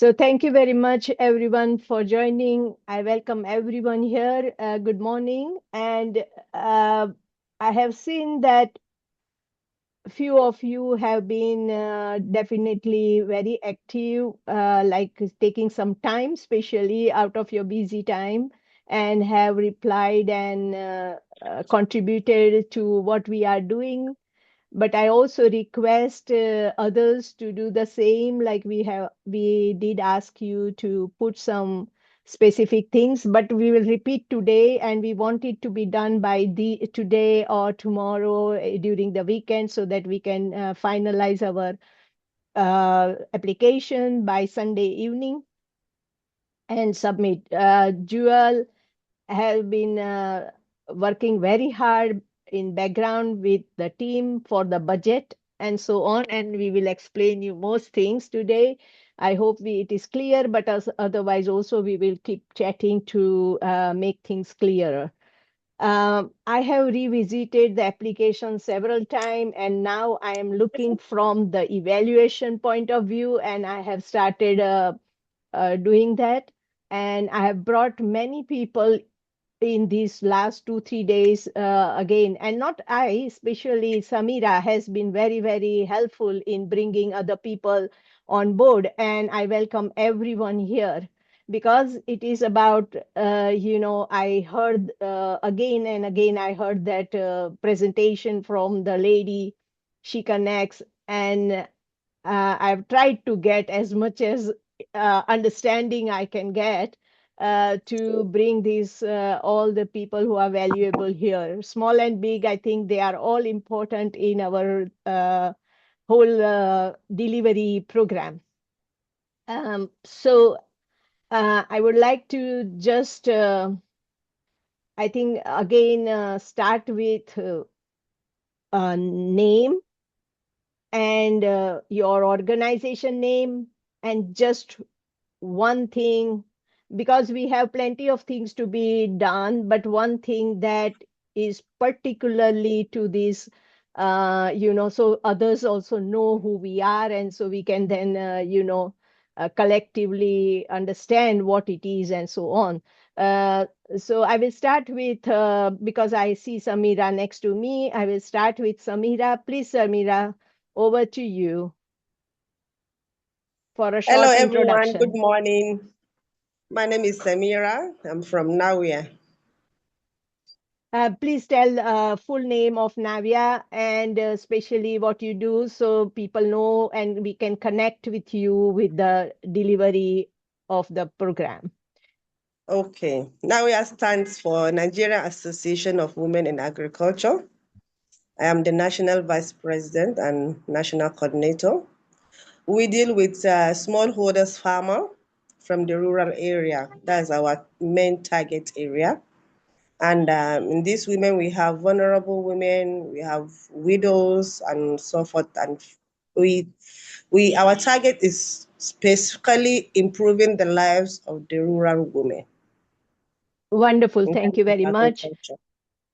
So thank you very much, everyone, for joining. I welcome everyone here. Good morning. And I have seen that few of you have been definitely very active, like taking some time, especially out of your busy time, and have replied and contributed to what we are doing, but I also request others to do the same. Like we did ask you to put some specific things, but we will repeat today, and we want it to be done by the today or tomorrow during the weekend, so that we can finalize our application by Sunday evening and submit. Jewel have been working very hard in background with the team for the budget and so on, and we will explain you most things today. I hope it is clear, but otherwise also we will keep chatting to make things clearer. I have revisited the application several times, and now I am looking from the evaluation point of view, and I have started doing that. And I have brought many people in these last 2 3 days again, and not I, especially Samira has been very very helpful in bringing other people on board, and I welcome everyone here because it is about I heard again and again, I heard that presentation from the lady She Connects, and I've tried to get as much as understanding I can get to bring these all the people who are valuable here, small and big. I think they are all important in our whole delivery program. So I would like to just, I think, again, start with a name and your organization name, and just one thing, because we have plenty of things to be done, but one thing that is particularly to this, so others also know who we are, and so we can then, collectively understand what it is and so on. Uh, so I will start with, because I see Samira next to me, I will start with Samira. Please, Samira, over to you for a Hello, short everyone. Good introduction. morning. My name is Samira. I'm from Nawia. Please tell full name of Navia and especially what you do so people know and we can connect with you with the delivery of the program. Okay. Nawia stands for Nigerian Association of Women in Agriculture. I am the National Vice President and National Coordinator. We deal with smallholders farmer from the rural area. That's our main target area. And in these women, we have vulnerable women, we have widows, and so forth. And we, our target is specifically improving the lives of the rural women Wonderful. in Thank terms you of very much. agriculture.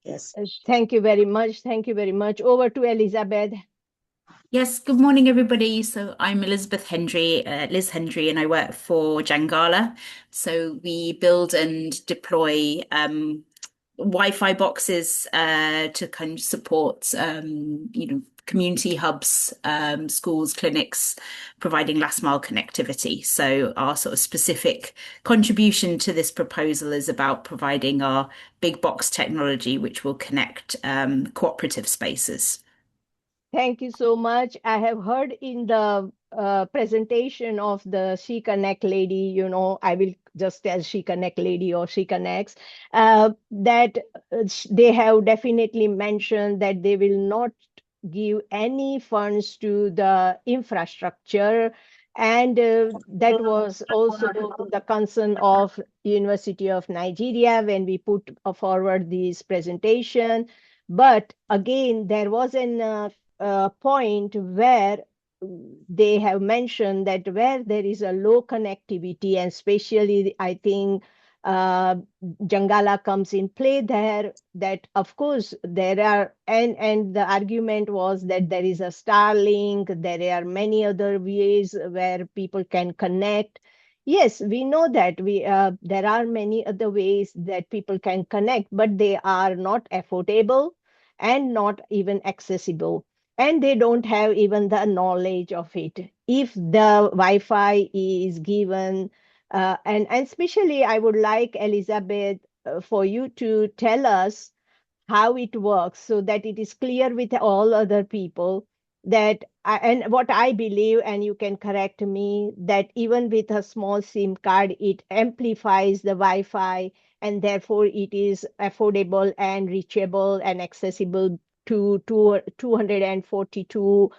Yes. Thank you very much. Thank you very much. Over to Elizabeth. Yes, good morning, everybody. So I'm Elizabeth Hendry, Liz Hendry, and I work for Jangala. So we build and deploy Wi-Fi boxes to kind of support, community hubs, schools, clinics, providing last mile connectivity. So our sort of specific contribution to this proposal is about providing our big box technology, which will connect cooperative spaces. Thank you so much. I have heard in the presentation of the She Connect lady, I will just tell She Connect lady or She Connects, that they have definitely mentioned that they will not give any funds to the infrastructure. And that was also the concern of University of Nigeria when we put forward this presentation. But again, there was an point where they have mentioned that where there is a low connectivity, and especially I think uh, Jangala comes in play there. That of course there are, and the argument was that there is a Starlink, there are many other ways where people can connect. Yes, we know that there are many other ways that people can connect, but they are not affordable and not even accessible, and they don't have even the knowledge of it. If the Wi-Fi is given, and especially, I would like Elizabeth for you to tell us how it works so that it is clear with all other people that and what I believe, and you can correct me, that even with a small SIM card, it amplifies the Wi-Fi, and therefore it is affordable and reachable and accessible to 242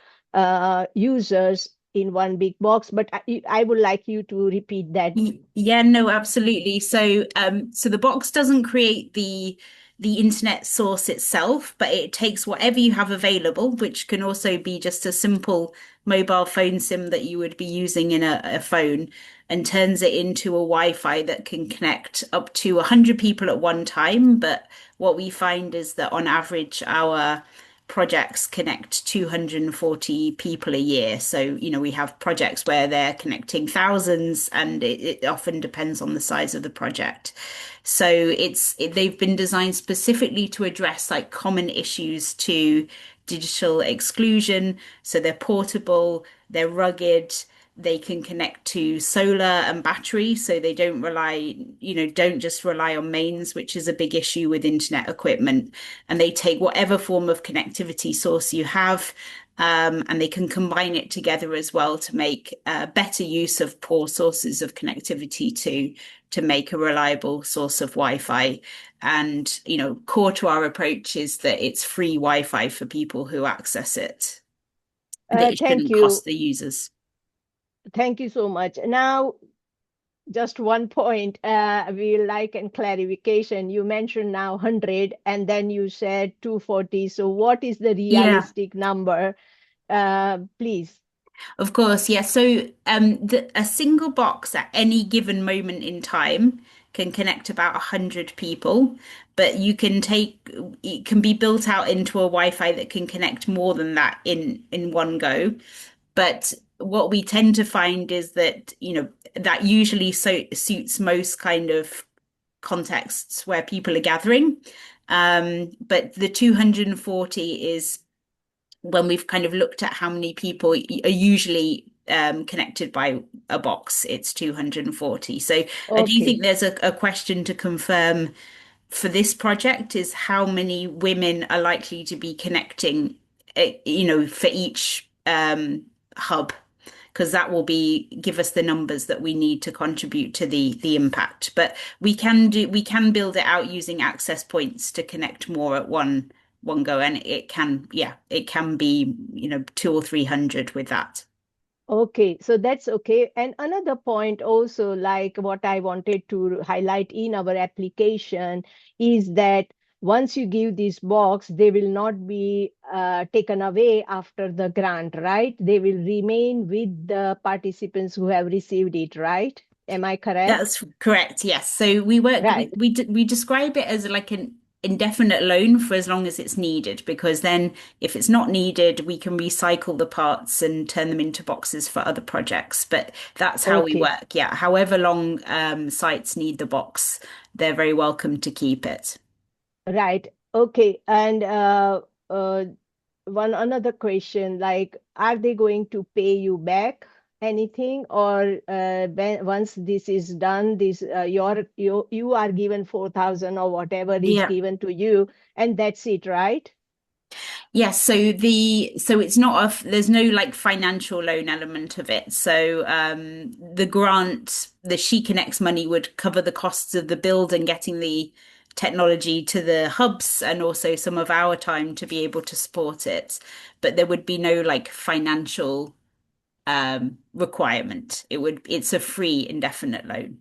users in one big box. But I would like you to repeat that. Yeah, no, absolutely. So, so the box doesn't create the internet source itself, but it takes whatever you have available, which can also be just a simple mobile phone SIM that you would be using in a phone, and turns it into a Wi-Fi that can connect up to 100 people at one time. But what we find is that on average, our projects connect 240 people a year. So, we have projects where they're connecting thousands, and it often depends on the size of the project. So they've been designed specifically to address like common issues to digital exclusion. So they're portable, they're rugged, they can connect to solar and battery, so they don't just rely on mains, which is a big issue with internet equipment. And they take whatever form of connectivity source you have, and they can combine it together as well to make better use of poor sources of connectivity to make a reliable source of Wi-Fi. And, core to our approach is that it's free Wi-Fi for people who access it, that it Thank shouldn't you. cost the users. Thank you so much. Now, just one point we like and clarification. You mentioned now 100 and then you said 240. So what is the Yeah. realistic number? Please. Of course, yeah. So a single box at any given moment in time can connect about 100 people, but it can be built out into a Wi-Fi that can connect more than that in one go. But what we tend to find is that, that usually suits most kind of contexts where people are gathering. But the 240 is when we've kind of looked at how many people are usually connected by a box, it's 240. So I do think Okay. there's a question to confirm for this project is how many women are likely to be connecting, for each hub, because that will give us the numbers that we need to contribute to the impact. But we can build it out using access points to connect more at one go, and it can be, 200 or 300 with that. Okay, so that's okay. And another point also, like what I wanted to highlight in our application is that once you give this box, they will not be taken away after the grant, right? They will remain with the participants who have received it, right? Am I correct? That's correct. Yes. So we work Right. we describe it as like an indefinite loan for as long as it's needed, because then if it's not needed, we can recycle the parts and turn them into boxes for other projects. But that's how we Okay. work. Yeah. However long sites need the box, they're very welcome to keep it. Right. Okay. And one another question, like, are they going to pay you back anything, or once this is done, this you are given 4,000 or whatever is Yeah. given to you, and that's it, right? Yes, so it's not there's no like financial loan element of it. So the grant, the SheConneCts money would cover the costs of the build and getting the technology to the hubs, and also some of our time to be able to support it. But there would be no like financial requirement. It's a free indefinite loan.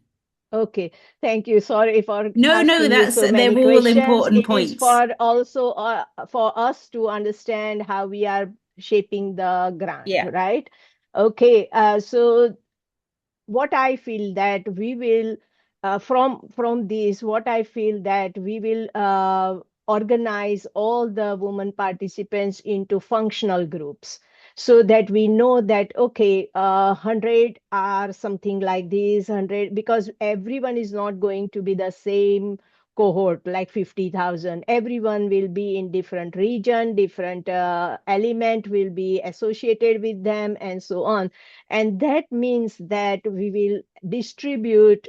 Okay, thank you. Sorry for No, no, asking you so they're many all questions. important It is points. for also for us to understand how we are shaping the grant, Yeah. right? Okay, so what I feel that we will from this, what I feel that we will organize all the women participants into functional groups so that we know that okay, 100 are something like this 100, because everyone is not going to be the same cohort like 50,000. Everyone will be in different region, different element will be associated with them, and so on. And that means that we will distribute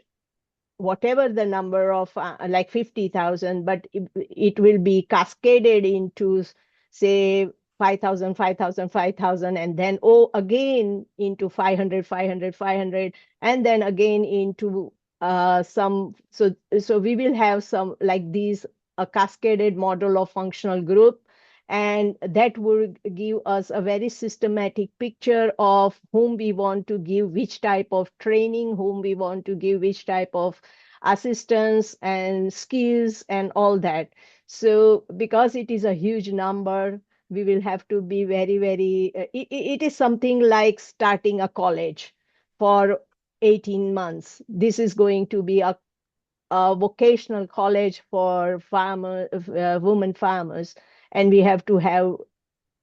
whatever the number of like 50,000, but it will be cascaded into say 5,000, 5,000, 5,000, and then again into 500, 500, 500, and then again into some. So we will have some like these, a cascaded model of functional group, and that will give us a very systematic picture of whom we want to give which type of training, whom we want to give which type of assistance and skills and all that. So because it is a huge number, we will have to be very, very, it is something like starting a college for 18 months. This is going to be a vocational college for women farmers, and we have to have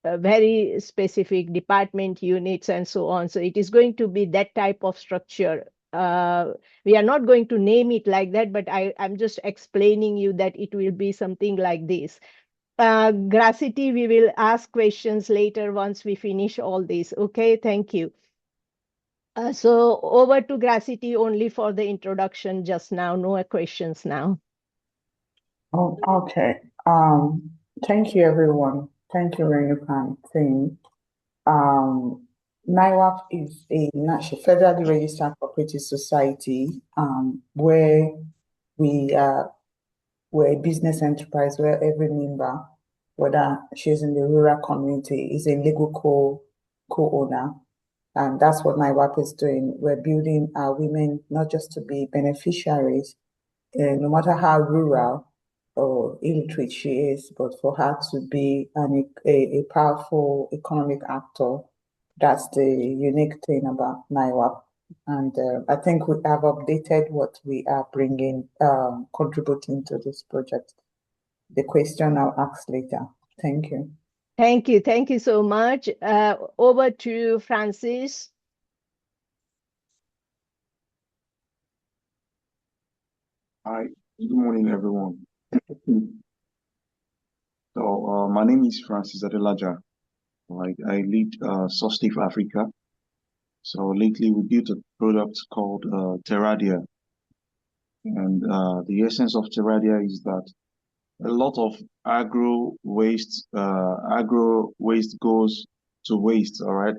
very specific department units and so on. So it is going to be that type of structure. We are not going to name it like that, but I'm just explaining you that it will be something like this. Gracity, we will ask questions later once we finish all this. Okay, thank you. So over to Gracity only for the introduction just now. No questions now. Oh, okay. Thank you, everyone. Thank you, Renuka and team. NIWAP is a national federally registered cooperative society where we're a business enterprise where every member, whether she's in the rural community, is a legal co-owner. And that's what NIWAP is doing. We're building our women not just to be beneficiaries, no matter how rural or illiterate she is, but for her to be a powerful economic actor. That's the unique thing about NIWAP. And I think we have updated what we are bringing, contributing to this project. The question I'll ask later. Thank you. Thank you. Thank you so much. Over to Francis. Hi, good morning, everyone. So, my name is Francis Adelaja. I lead Sostif Africa. So lately we built a product called Terradia. And the essence of Terradia is that a lot of agro waste goes to waste, all right,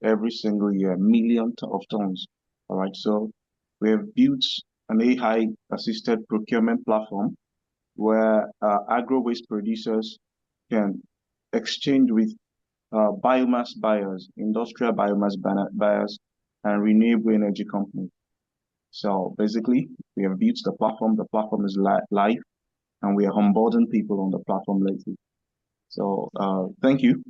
every single year, millions of tons, all right. So we have built an AI assisted procurement platform where agro waste producers can exchange with biomass buyers, industrial biomass buyers, and renewable energy companies. So basically, we have built the platform. The platform is live, and we are onboarding people on the platform lately. So thank you,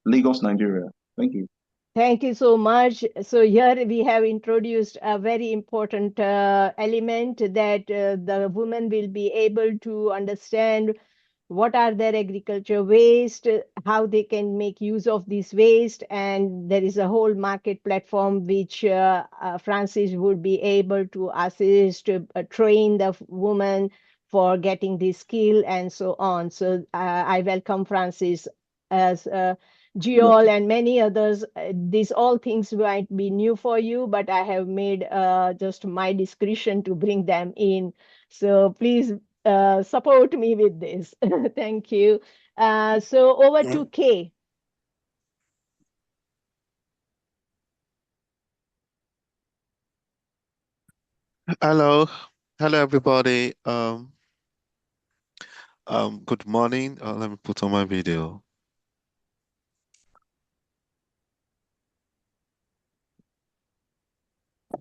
Lagos, Nigeria. Thank you. Thank you so much. So here we have introduced a very important element that the women will be able to understand what are their agriculture waste, how they can make use of this waste, and there is a whole market platform which Francis would be able to assist, train the woman for getting this skill and so on. So I welcome Francis as Geol and many others. These all things might be new for you, but I have made just my discretion to bring them in. So please support me with this. Thank you. So over to Kay. Hello, hello everybody. Good morning. Let me put on my video.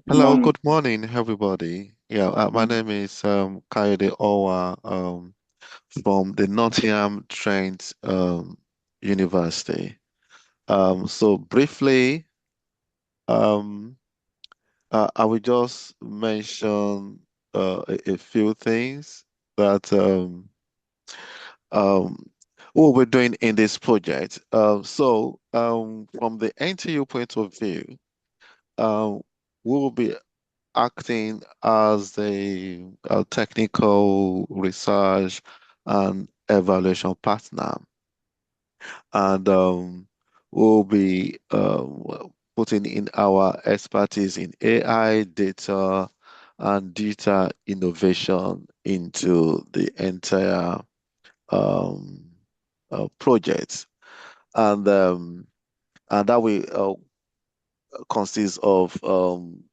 Hello, good morning everybody. Yeah, my name is Kayode Owa from the Nottingham Trent University. So briefly, um I will just mention a few things that um, what we're doing in this project. From the NTU point of view, um, we will be acting as a technical research and evaluation partner, and we'll be putting in our expertise in AI, data, and data innovation into the entire um, project, and that will consists of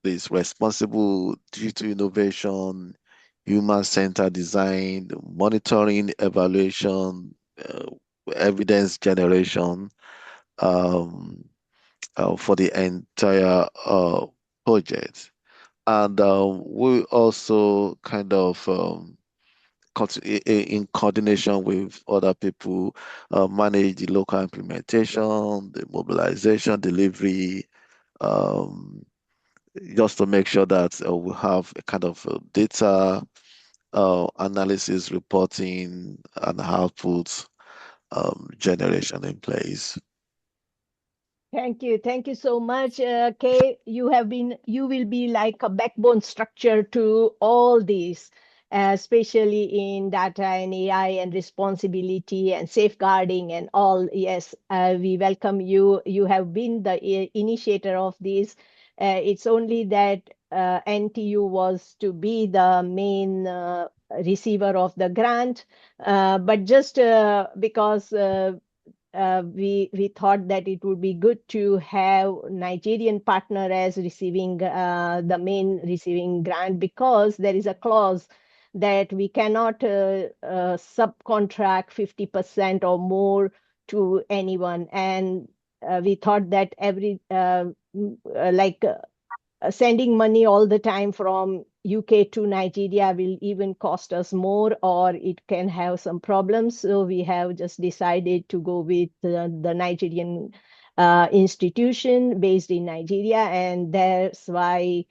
this responsible digital innovation, human-centered design, monitoring, evaluation, evidence generation um, for the entire project. And we also kind of in coordination with other people, manage the local implementation, the mobilization, delivery, um, just to make sure that we have a kind of data analysis, reporting, and output generation in place. Thank you. Thank you so much, Kay. You will be like a backbone structure to all these, especially in data and AI and responsibility and safeguarding and all. Yes, we welcome you. You have been the initiator of this. It's only that NTU was to be the main receiver of the grant, but just because we thought that it would be good to have Nigerian partner as receiving the main receiving grant, because there is a clause that we cannot subcontract 50% or more to anyone. And we thought that every like sending money all the time from UK to Nigeria will even cost us more, or it can have some problems. So we have just decided to go with the Nigerian institution based in Nigeria, and that's why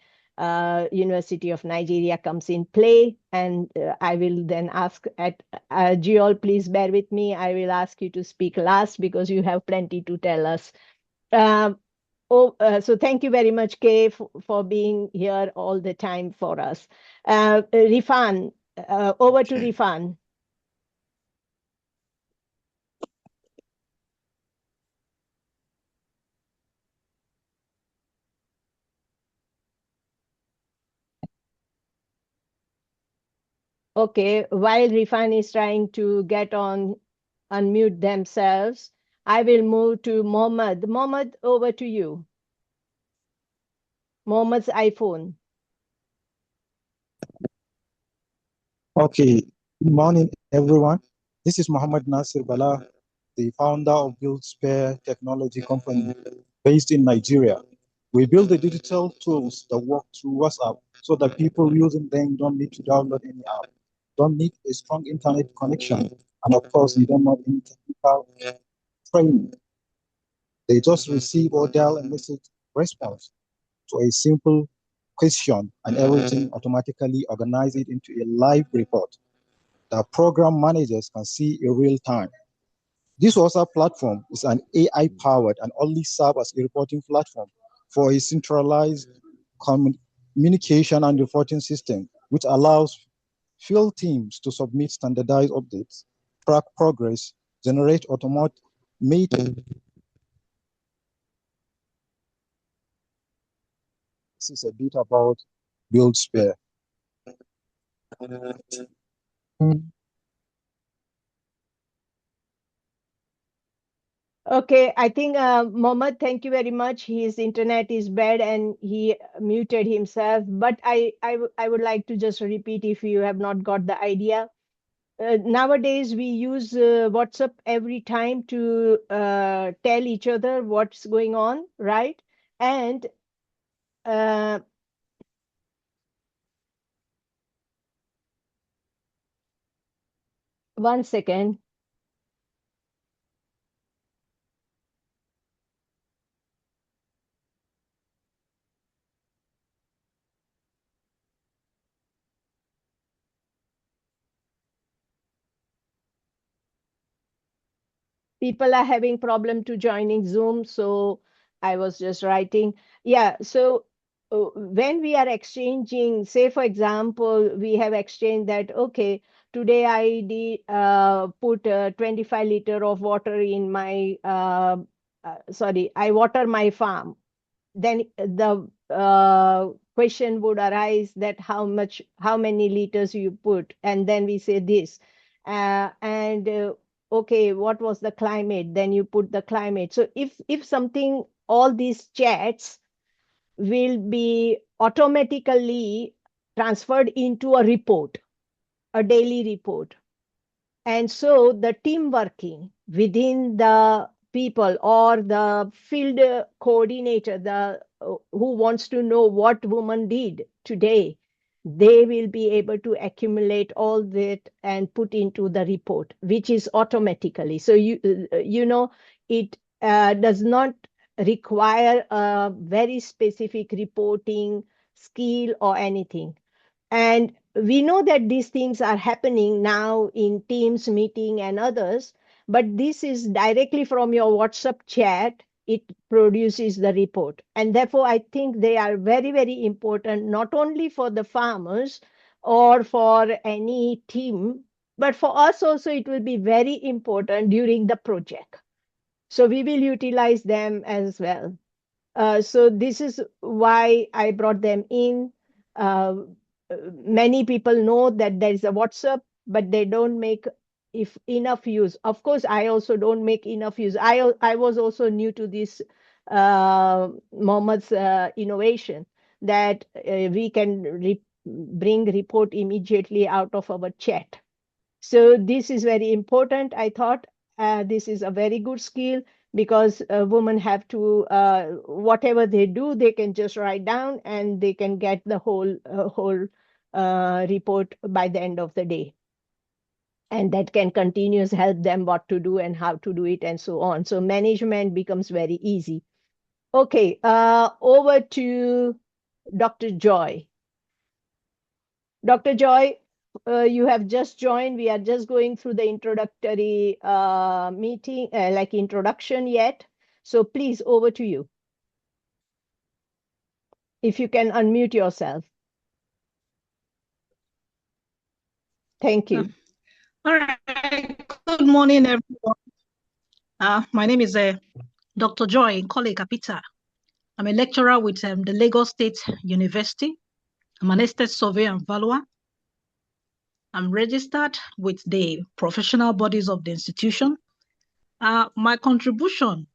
University of Nigeria comes in play. And I will then ask at Giol, please bear with me. I will ask you to speak last because you have plenty to tell us. Um, so thank you very much, Kay, for being here all the time for us. Rifan, over to Okay. Rifan. Okay, while Rifan is trying to get on, unmute themselves, I will move to Mohammed. Mohammed, over to you. Mohammed's iPhone. Okay, good morning, everyone. This is Muhammad Nasir Bala, the founder of BuildSpare Technology Company based in Nigeria. We build the digital tools that work through WhatsApp so that people using them don't need to download any app, don't need a strong internet connection, and of course, you don't need any technical training. They just receive or dial a message response to a simple question, and everything automatically organize it into a live report that program managers can see in real time. This WhatsApp platform is an AI powered and only serve as a reporting platform for a centralized communication and reporting system, which allows field teams to submit standardized updates, track progress, generate automated. This is a bit about BuildSpare. Okay, I think Mohammed, thank you very much. His internet is bad and he muted himself. But I would like to just repeat if you have not got the idea. Nowadays, we use WhatsApp every time to tell each other what's going on, right? And uh, one second. people are having problem to joining Zoom, so I was just writing. Yeah, so when we are exchanging, say for example, we have exchanged that, okay, today I did put 25 liter of water in my, sorry, I water my farm. Then the question would arise that how many liters you put, and then we say this, and okay, what was the climate? Then you put the climate. So if something, all these chats will be automatically transferred into a report, a daily report. And so the team working within the people or the field coordinator, the who wants to know what woman did today, they will be able to accumulate all that and put into the report, which is automatically. So you know, it does not require a very specific reporting skill or anything. And we know that these things are happening now in Teams meeting and others, but this is directly from your WhatsApp chat. It produces the report. And therefore, I think they are very, very important, not only for the farmers or for any team, but for us also, it will be very important during the project. So we will utilize them as well. So this is why I brought them in. Uh, Many people know that there is a WhatsApp, but they don't make if enough use. Of course, I also don't make enough use. I was also new to this Mohammed's innovation that we can bring report immediately out of our chat. So this is very important. I thought this is a very good skill because women have to, whatever they do, they can just write down and they can get the whole report by the end of the day. And that can continuously help them what to do and how to do it and so on. So management becomes very easy. Okay, over to Dr. Joy. Dr. Joy, you have just joined. We are just going through the introductory meeting, like introduction yet. So please, over to you. If you can unmute yourself. Thank you. All right. Good morning, everyone. My name is Dr. Joy Nkole Kapita. I'm a lecturer with the Lagos State University. I'm an estate surveyor and valuer. I'm registered with the professional bodies of the institution. My contribution,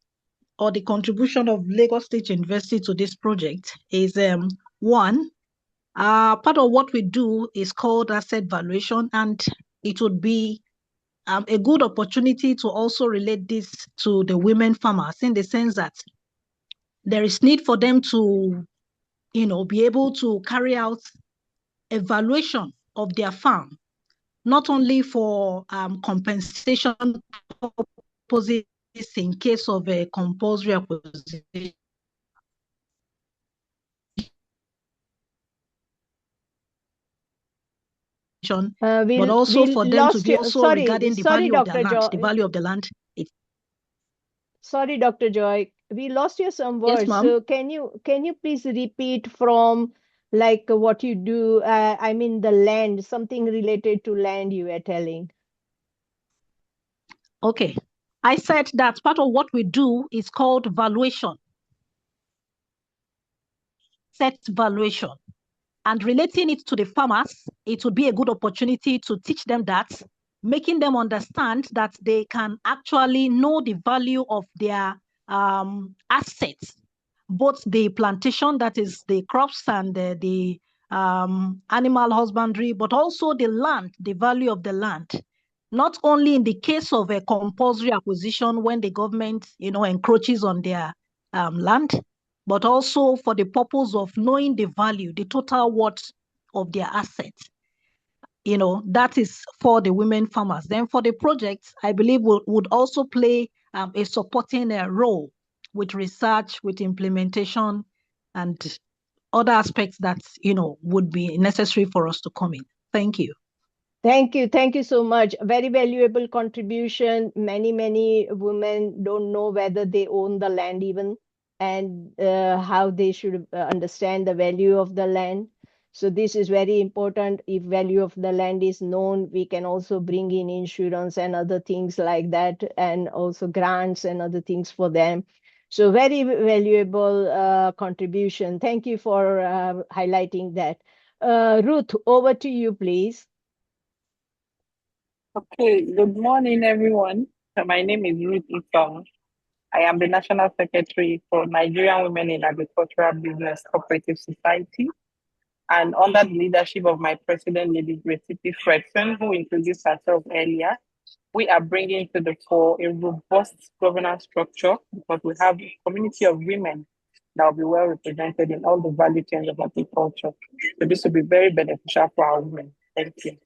or the contribution of Lagos State University to this project, is one, part of what we do is called asset valuation, and it would be a good opportunity to also relate this to the women farmers, in the sense that there is need for them to, be able to carry out evaluation of their farm, not only for compensation purposes in case of a compulsory acquisition, but also for them to be also regarding the value of their land, the value of the land. Sorry, Dr. Joy, we lost you some words. Yes, so can you please repeat from like what you do? I mean the land, something related to land you were telling. Okay. I said that part of what we do is called valuation. Set valuation. And relating it to the farmers, it would be a good opportunity to teach them that, making them understand that they can actually know the value of their assets, both the plantation, that is the crops and the animal husbandry, but also the land, the value of the land. Not only in the case of a compulsory acquisition when the government, encroaches on their land, but also for the purpose of knowing the value, the total worth of their assets. That is for the women farmers. Then for the projects, I believe would also play a supporting role with research, with implementation, and other aspects that, would be necessary for us to come in. Thank you. Thank you. Thank you so much. Very valuable contribution. Many women don't know whether they own the land even, and how they should understand the value of the land. So this is very important. If value of the land is known, we can also bring in insurance and other things like that, and also grants and other things for them. So very valuable contribution. Thank you for highlighting that. Ruth, over to you, please. Okay, good morning, everyone. My name is Ruth Itong. I am the National Secretary for Nigerian Women in Agricultural Business Cooperative Society. And under the leadership of my president, Lady Recipe Fredson, who introduced herself earlier, we are bringing to the fore a robust governance structure because we have a community of women that will be well represented in all the value chains of agriculture. So this will be very beneficial for our women. Thank you.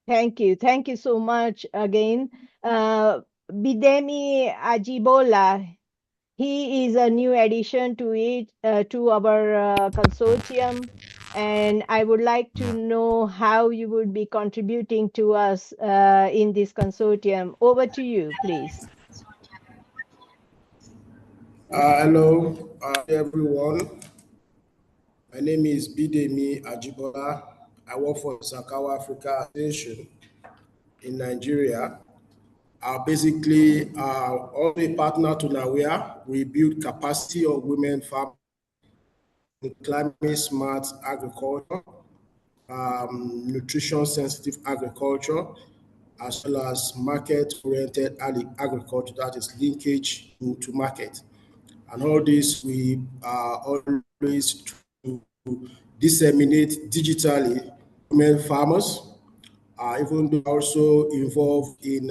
Thank you. Thank you so much again. Bidemi Ajibola, he is a new addition to it, to our consortium. And I would like to know how you would be contributing to us in this consortium. Over to you, please. Hello, everyone. My name is Bidemi Ajibola. I work for Sakawa Africa Association in Nigeria. Basically, all the partner to Nawea, we build capacity of women farmers in climate smart agriculture, nutrition sensitive agriculture, as well as market oriented agriculture, that is linkage to market. And all this we are always to disseminate digitally women farmers, even though also involved in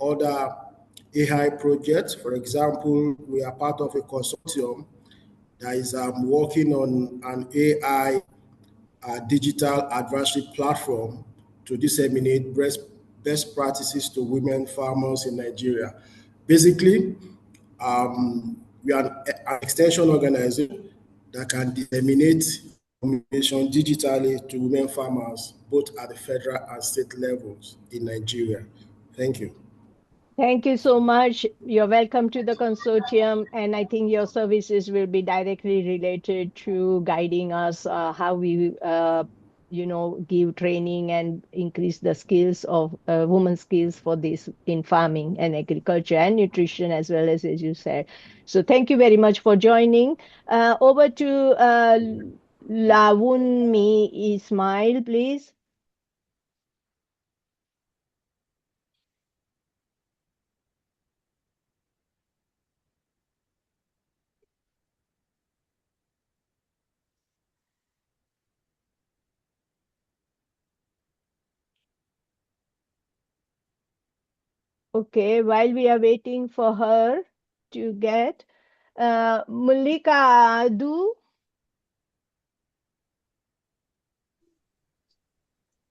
other AI projects. For example, we are part of a consortium that is working on an AI digital advisory platform to disseminate best practices to women farmers in Nigeria. Basically, we are an extension organization that can disseminate information digitally to women farmers, both at the federal and state levels in Nigeria. Thank you. Thank you so much. You're welcome to the consortium, and I think your services will be directly related to guiding us how we, give training and increase the skills of women's skills for this in farming and agriculture and nutrition as well as you said. So thank you very much for joining. Over to Lawunmi Ismail, please. Okay, while we are waiting for her to get Mulika Adu.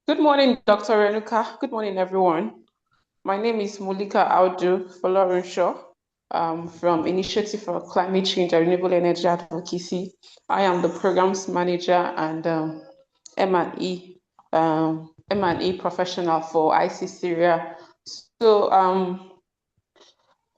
Good morning, Dr. Renuka. Good morning, everyone. My name is Mulika Audu Folorunshaw from Initiative for Climate Change and Renewable Energy Advocacy. I am the Programs Manager and M&E professional for IC Syria. So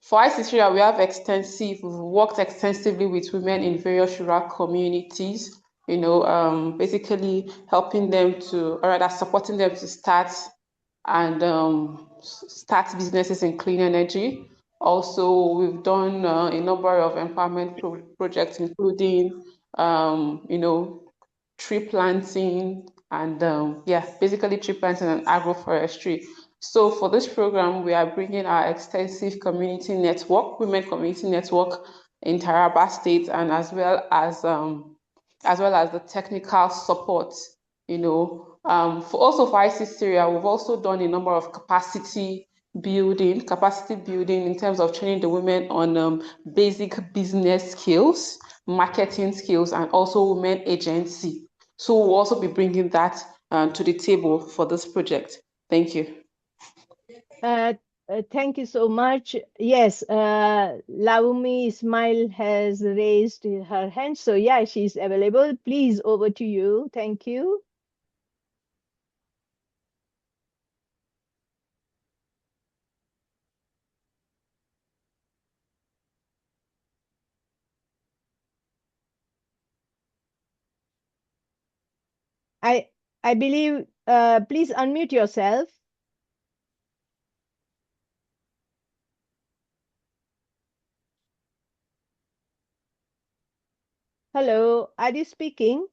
for IC Syria, we've worked extensively with women in various rural communities, basically helping them to, or rather supporting them to start businesses in clean energy. Also, we've done a number of empowerment projects, including, tree planting and basically tree planting and agroforestry. So for this program, we are bringing our extensive community network, women community network in Taraba State, and as well as the technical support. For IC Syria, we've also done a number of capacity building in terms of training the women on basic business skills, marketing skills, and also women agency. So we'll also be bringing that to the table for this project. Thank you. Thank you so much. Yes, Laumi Ismail has raised her hand. So yeah, she's available. Please, over to you. Thank you. I believe, please unmute yourself. Hello, are you speaking?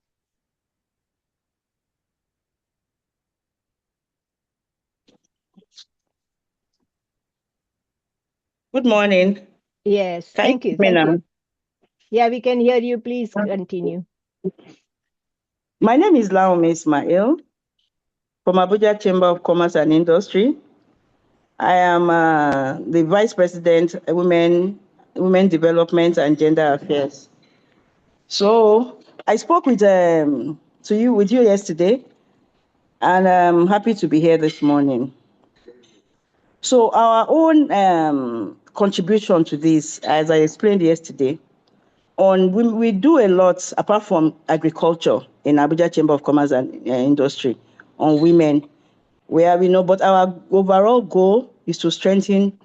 Good morning. Yes, Can thank you you. hear me Thank now? you. Yeah, we can hear you. Please continue. My name is Laomi Ismail from Abuja Chamber of Commerce and Industry. I am the Vice President, Women Development and Gender Affairs. So I spoke with you yesterday, and I'm happy to be here this morning. So our own contribution to this, as I explained yesterday, we do a lot apart from agriculture in Abuja Chamber of Commerce and Industry on women, where we know, but our overall goal is to strengthen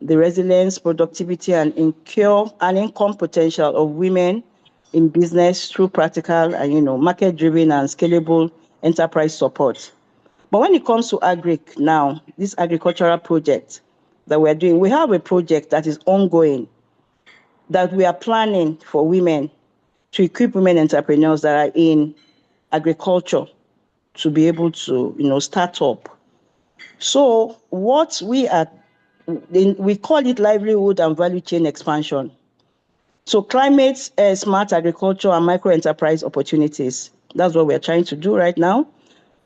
the resilience, productivity, and income potential of women in business through practical and market-driven and scalable enterprise support. But when it comes to agric now, this agricultural project that we're doing, we have a project that is ongoing that we are planning for women to equip women entrepreneurs that are in agriculture to be able to, start up. So what we call it livelihood and value chain expansion. So climate smart agriculture and micro enterprise opportunities. That's what we're trying to do right now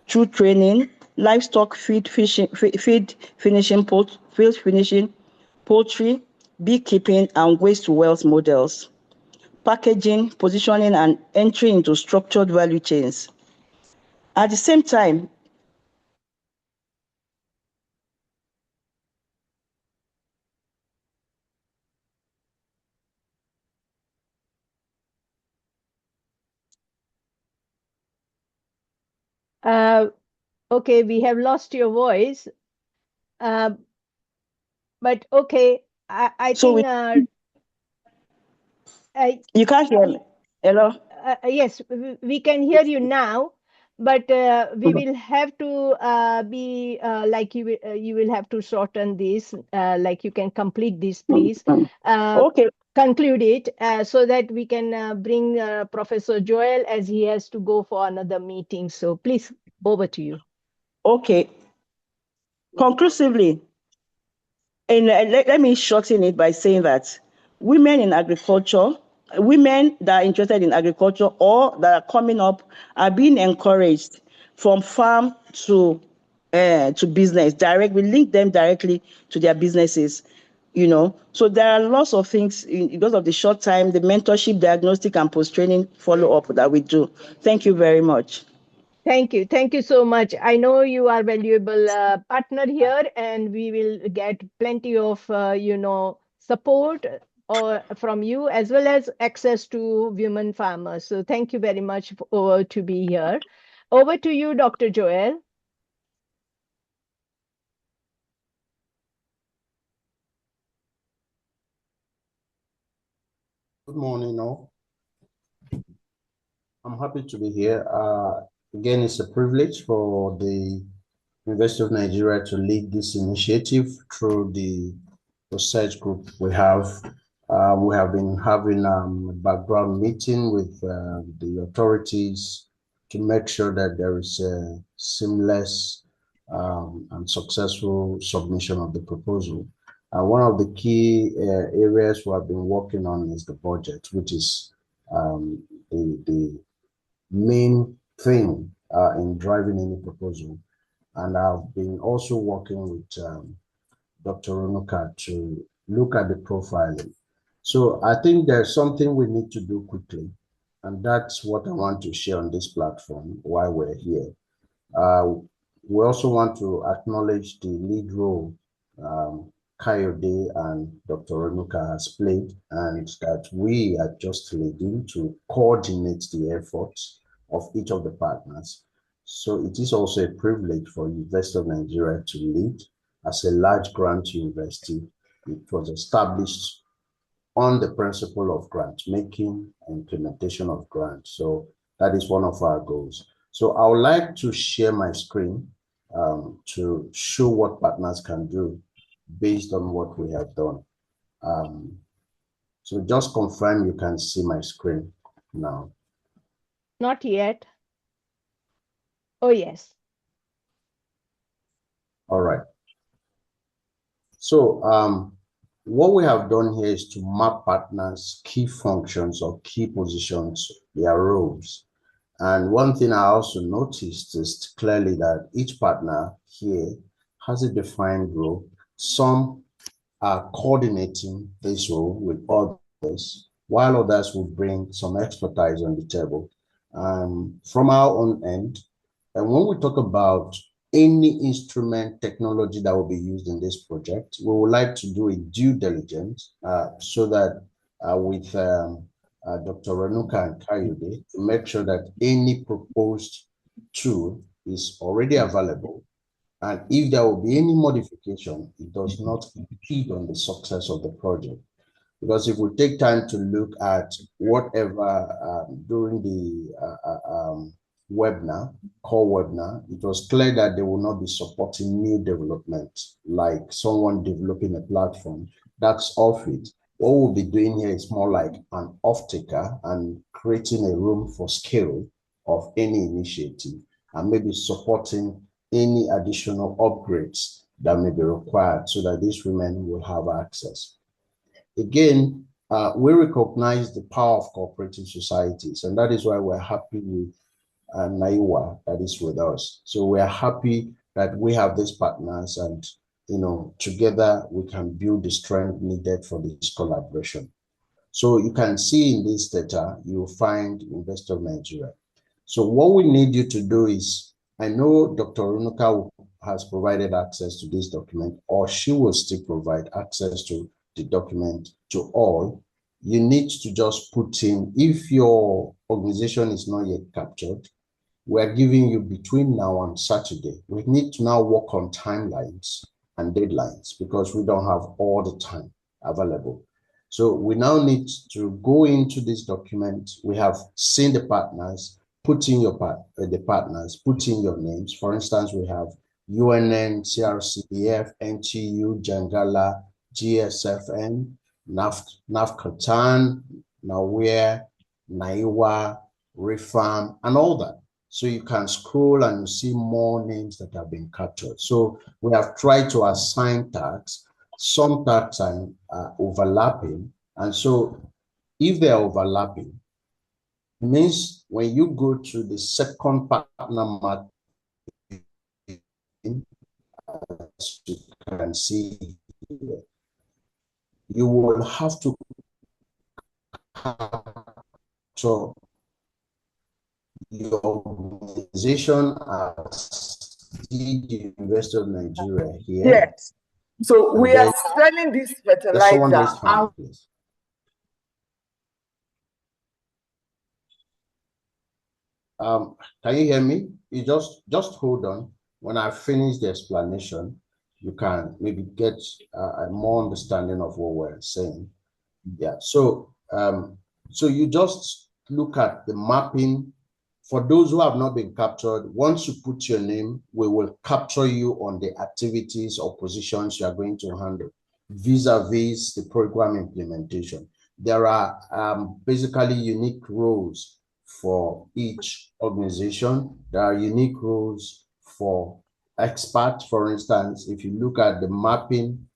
through training, livestock feed finishing, poultry, beekeeping, and waste to wealth models, packaging, positioning, and entry into structured value chains. At the same time, Okay, we have lost your voice. But okay, I so think you can't hear me. Hello? yes, we can hear you now, but we will have to be like you will have to shorten this. Like you can complete this, please. Okay. Conclude it so that we can bring Professor Joel as he has to go for another meeting. So please, over to you. Okay. Conclusively, and let me shorten it by saying that women in agriculture, women that are interested in agriculture or that are coming up are being encouraged from farm to business direct. We link them directly to their businesses. So there are lots of things because of the short time, the mentorship, diagnostic, and post-training follow-up that we do. Thank you very much. Thank you. Thank you so much. I know you are valuable partner here, and we will get plenty of, support from you as well as access to women farmers. So thank you very much to be here. Over to you, Dr. Joel. Good morning, all. I'm happy to be here. Again, it's a privilege for the University of Nigeria to lead this initiative through the research group we have. We have been having a background meeting with the authorities to make sure that there is a seamless and successful submission of the proposal. One of the key areas we have been working on is the budget, which is the main thing in driving any proposal. And I've been also working with Dr. Ronuka to look at the profiling. So I think there's something we need to do quickly, and that's what I want to share on this platform while we're here. We also want to acknowledge the lead role Kayode and Dr. Ronuka has played, and that we are just leading to coordinate the efforts of each of the partners. So it is also a privilege for University of Nigeria to lead as a large grant university. It was established on the principle of grant making and implementation of grants. So that is one of our goals. So I would like to share my screen to show what partners can do based on what we have done. So just confirm you can see my screen now. Not yet. Oh, yes. All right. So what we have done here is to map partners' key functions or key positions, their roles. And one thing I also noticed is clearly that each partner here has a defined role. Some are coordinating this role with others, while others will bring some expertise on the table. From our own end, and when we talk about any instrument technology that will be used in this project, we would like to do a due diligence so that with Dr. Renuka and Kayode to make sure that any proposed tool is already available. And if there will be any modification, it does not impede on the success of the project. Because if we take time to look at whatever during the webinar, core webinar, it was clear that they will not be supporting new development, like someone developing a platform. That's off it. What we'll be doing here is more like an off-taker and creating a room for scale of any initiative and maybe supporting any additional upgrades that may be required so that these women will have access. Again, we recognize the power of cooperative societies, and that is why we're happy with Naiwa that is with us. So we're happy that we have these partners and, you know, together we can build the strength needed for this collaboration. So you can see in this data, you'll find Investor of Nigeria. So what we need you to do is, I know Dr. Renuka has provided access to this document, or she will still provide access to the document to all. You need to just put in, if your organization is not yet captured, we're giving you between now and Saturday. We need to now work on timelines and deadlines because we don't have all the time available. So we now need to go into this document. We have seen the partners, put in your the partners, put in your names. For instance, we have UNN, CRCDF, NTU, Jangala, GSFN, NAFCATAN, Naware, Naiwa, Refam, and all that. So you can scroll and you see more names that have been captured. So we have tried to assign tags. Some tags are overlapping. And so if they're overlapping, it means when you go to the second partner market, as you can see here, you will have to capture your organization as the Investor of Nigeria here. Yes. So we are selling this fertilizer. Please. Can you hear me? You just hold on. When I finish the explanation, you can maybe get a more understanding of what we're saying. Yeah. So so you just look at the mapping. For those who have not been captured, once you put your name, we will capture you on the activities or positions you are going to handle vis-a-vis the program implementation. There are basically unique roles for each organization. There are unique roles for experts. For instance, if you look at the mapping,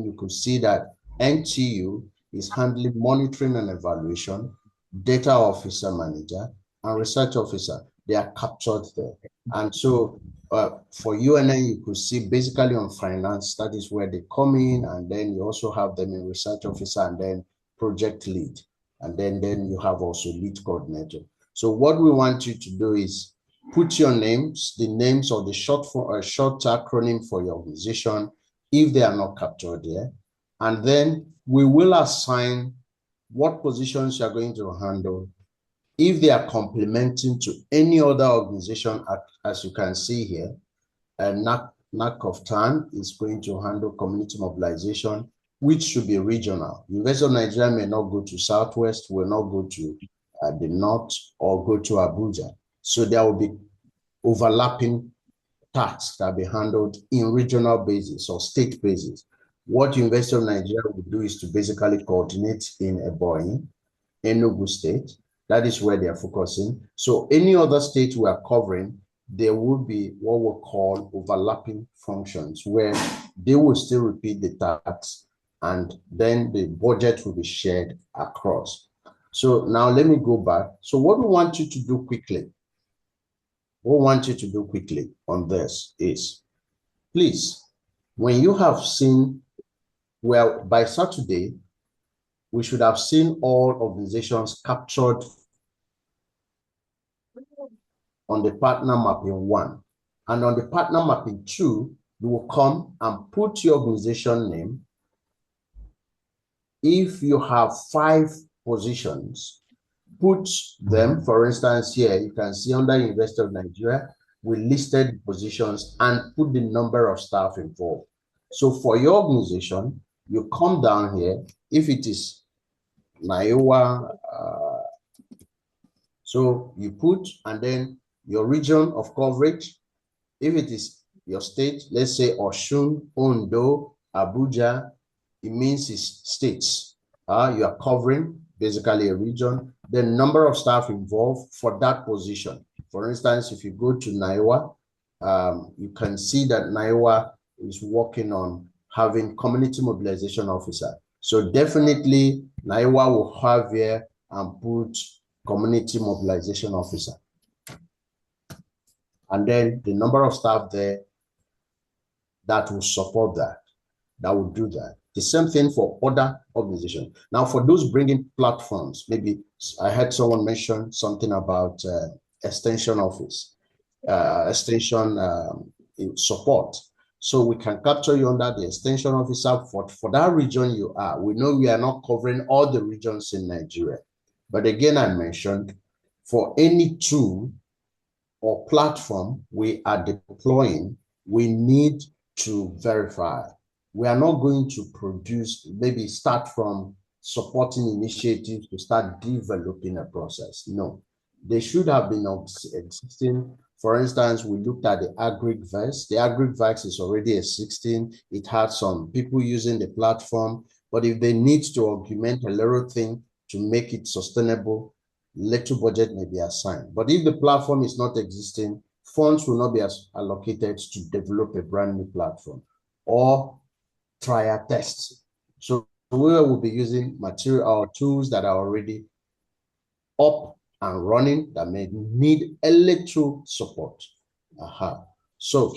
you could see that NTU is handling monitoring and evaluation, data officer manager, and research officer. They are captured there. And so for UNN, you could see basically on finance, that is where they come in, and then you also have them in research officer and then project lead. And then you have also lead coordinator. So what we want you to do is put your names, the names or the short acronym for your organization, if they are not captured there. And then we will assign what positions you are going to handle. If they are complementing to any other organization, as you can see here, NACOFTAN is going to handle community mobilization, which should be regional. University of Nigeria may not go to Southwest, will not go to the North, or go to Abuja. So there will be overlapping tasks that be handled in regional basis or state basis. What University of Nigeria will do is to basically coordinate in Ebonyi, Enugu State. That is where they are focusing. So any other state we are covering, there will be what we call overlapping functions where they will still repeat the tasks and then the budget will be shared across. So now let me go back. So what we want you to do quickly, on this is, please, when you have seen, well, by Saturday, we should have seen all organizations captured on the partner mapping 1. And on the partner mapping 2, you will come and put your organization name. If you have 5 positions, put them. For instance, here you can see under University of Nigeria, we listed positions and put the number of staff involved. So for your organization, you come down here. If it is Naiwa, so you put, and then your region of coverage. If it is your state, let's say Osun, Ondo, Abuja, it means it's states. You are covering basically a region. The number of staff involved for that position. For instance, if you go to Naiwa, you can see that Naiwa is working on having community mobilization officer. So definitely Naiwa will have here and put community mobilization officer. And then the number of staff there that will support that will do that. The same thing for other organizations. Now, for those bringing platforms, maybe I heard someone mention something about extension office, extension support. So we can capture you under the extension officer for that region you are. We know we are not covering all the regions in Nigeria. But again, I mentioned for any tool or platform we are deploying, we need to verify. We are not going to produce, maybe start from supporting initiatives to start developing a process. No, they should have been existing. For instance, we looked at the AgriVex. The AgriVex is already existing. It had some people using the platform, but if they need to augment a little thing to make it sustainable, little budget may be assigned. But if the platform is not existing, funds will not be allocated to develop a brand new platform or trial tests. So we will be using material or tools that are already up and running that may need a little support. So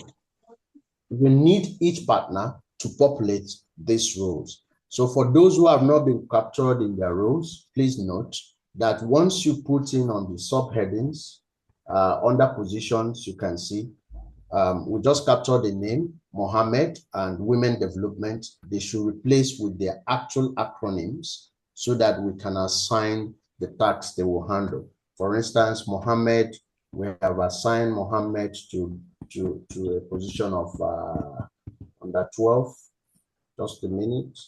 we need each partner to populate these roles. So for those who have not been captured in their roles, please note that once you put in on the subheadings, under positions, you can see, we just captured the name, Mohammed and Women Development. They should replace with their actual acronyms so that we can assign the tasks they will handle. For instance, Mohammed, we have assigned Mohammed to a position of under 12, just a minute.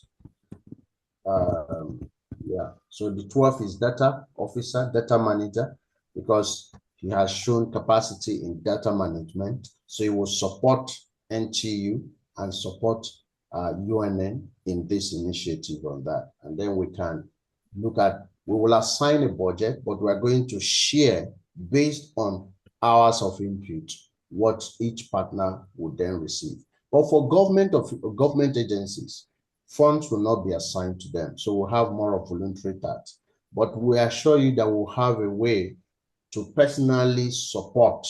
Yeah, so the 12th is data officer, data manager, because he has shown capacity in data management. So he will support NTU and support UNN in this initiative on that. And then we can look at, we will assign a budget, but we're going to share based on hours of input, what each partner would then receive. But for government agencies, funds will not be assigned to them. So we'll have more of voluntary tasks. But we assure you that we'll have a way to personally support,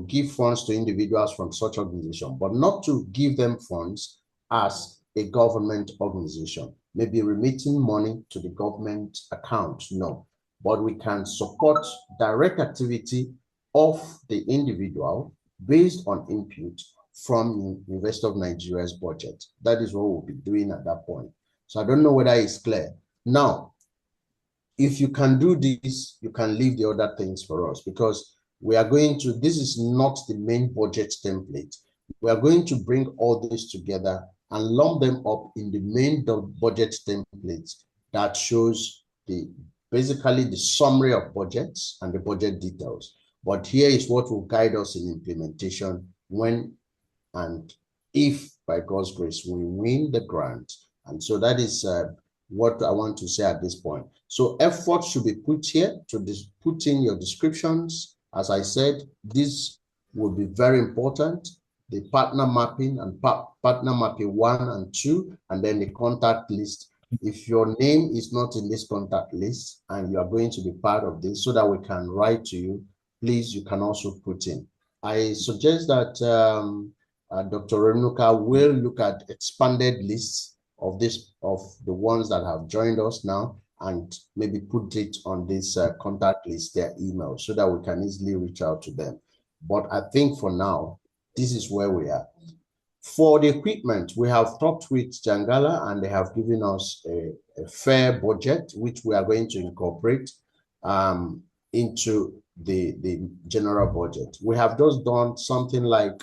give funds to individuals from such organization, but not to give them funds as a government organization, maybe remitting money to the government account, no. But we can support direct activity of the individual based on input from University of Nigeria's budget. That is what we'll be doing at that point. So I don't know whether it's clear. Now, if you can do this, you can leave the other things for us, because we are going to, this is not the main budget template. We are going to bring all this together and lump them up in the main budget template that shows basically the summary of budgets and the budget details. But here is what will guide us in implementation when and if, by God's grace, we win the grant. And so that is what I want to say at this point. So effort should be put here to put in your descriptions. As I said, this will be very important. The partner mapping and partner mapping 1 and 2, and then the contact list. If your name is not in this contact list and you are going to be part of this so that we can write to you, please, you can also put in. I suggest that Dr. Renuka will look at expanded lists of the ones that have joined us now and maybe put it on this contact list, their email, so that we can easily reach out to them. But I think for now, this is where we are. For the equipment, we have talked with Jangala and they have given us a fair budget, which we are going to incorporate into the general budget. We have just done something like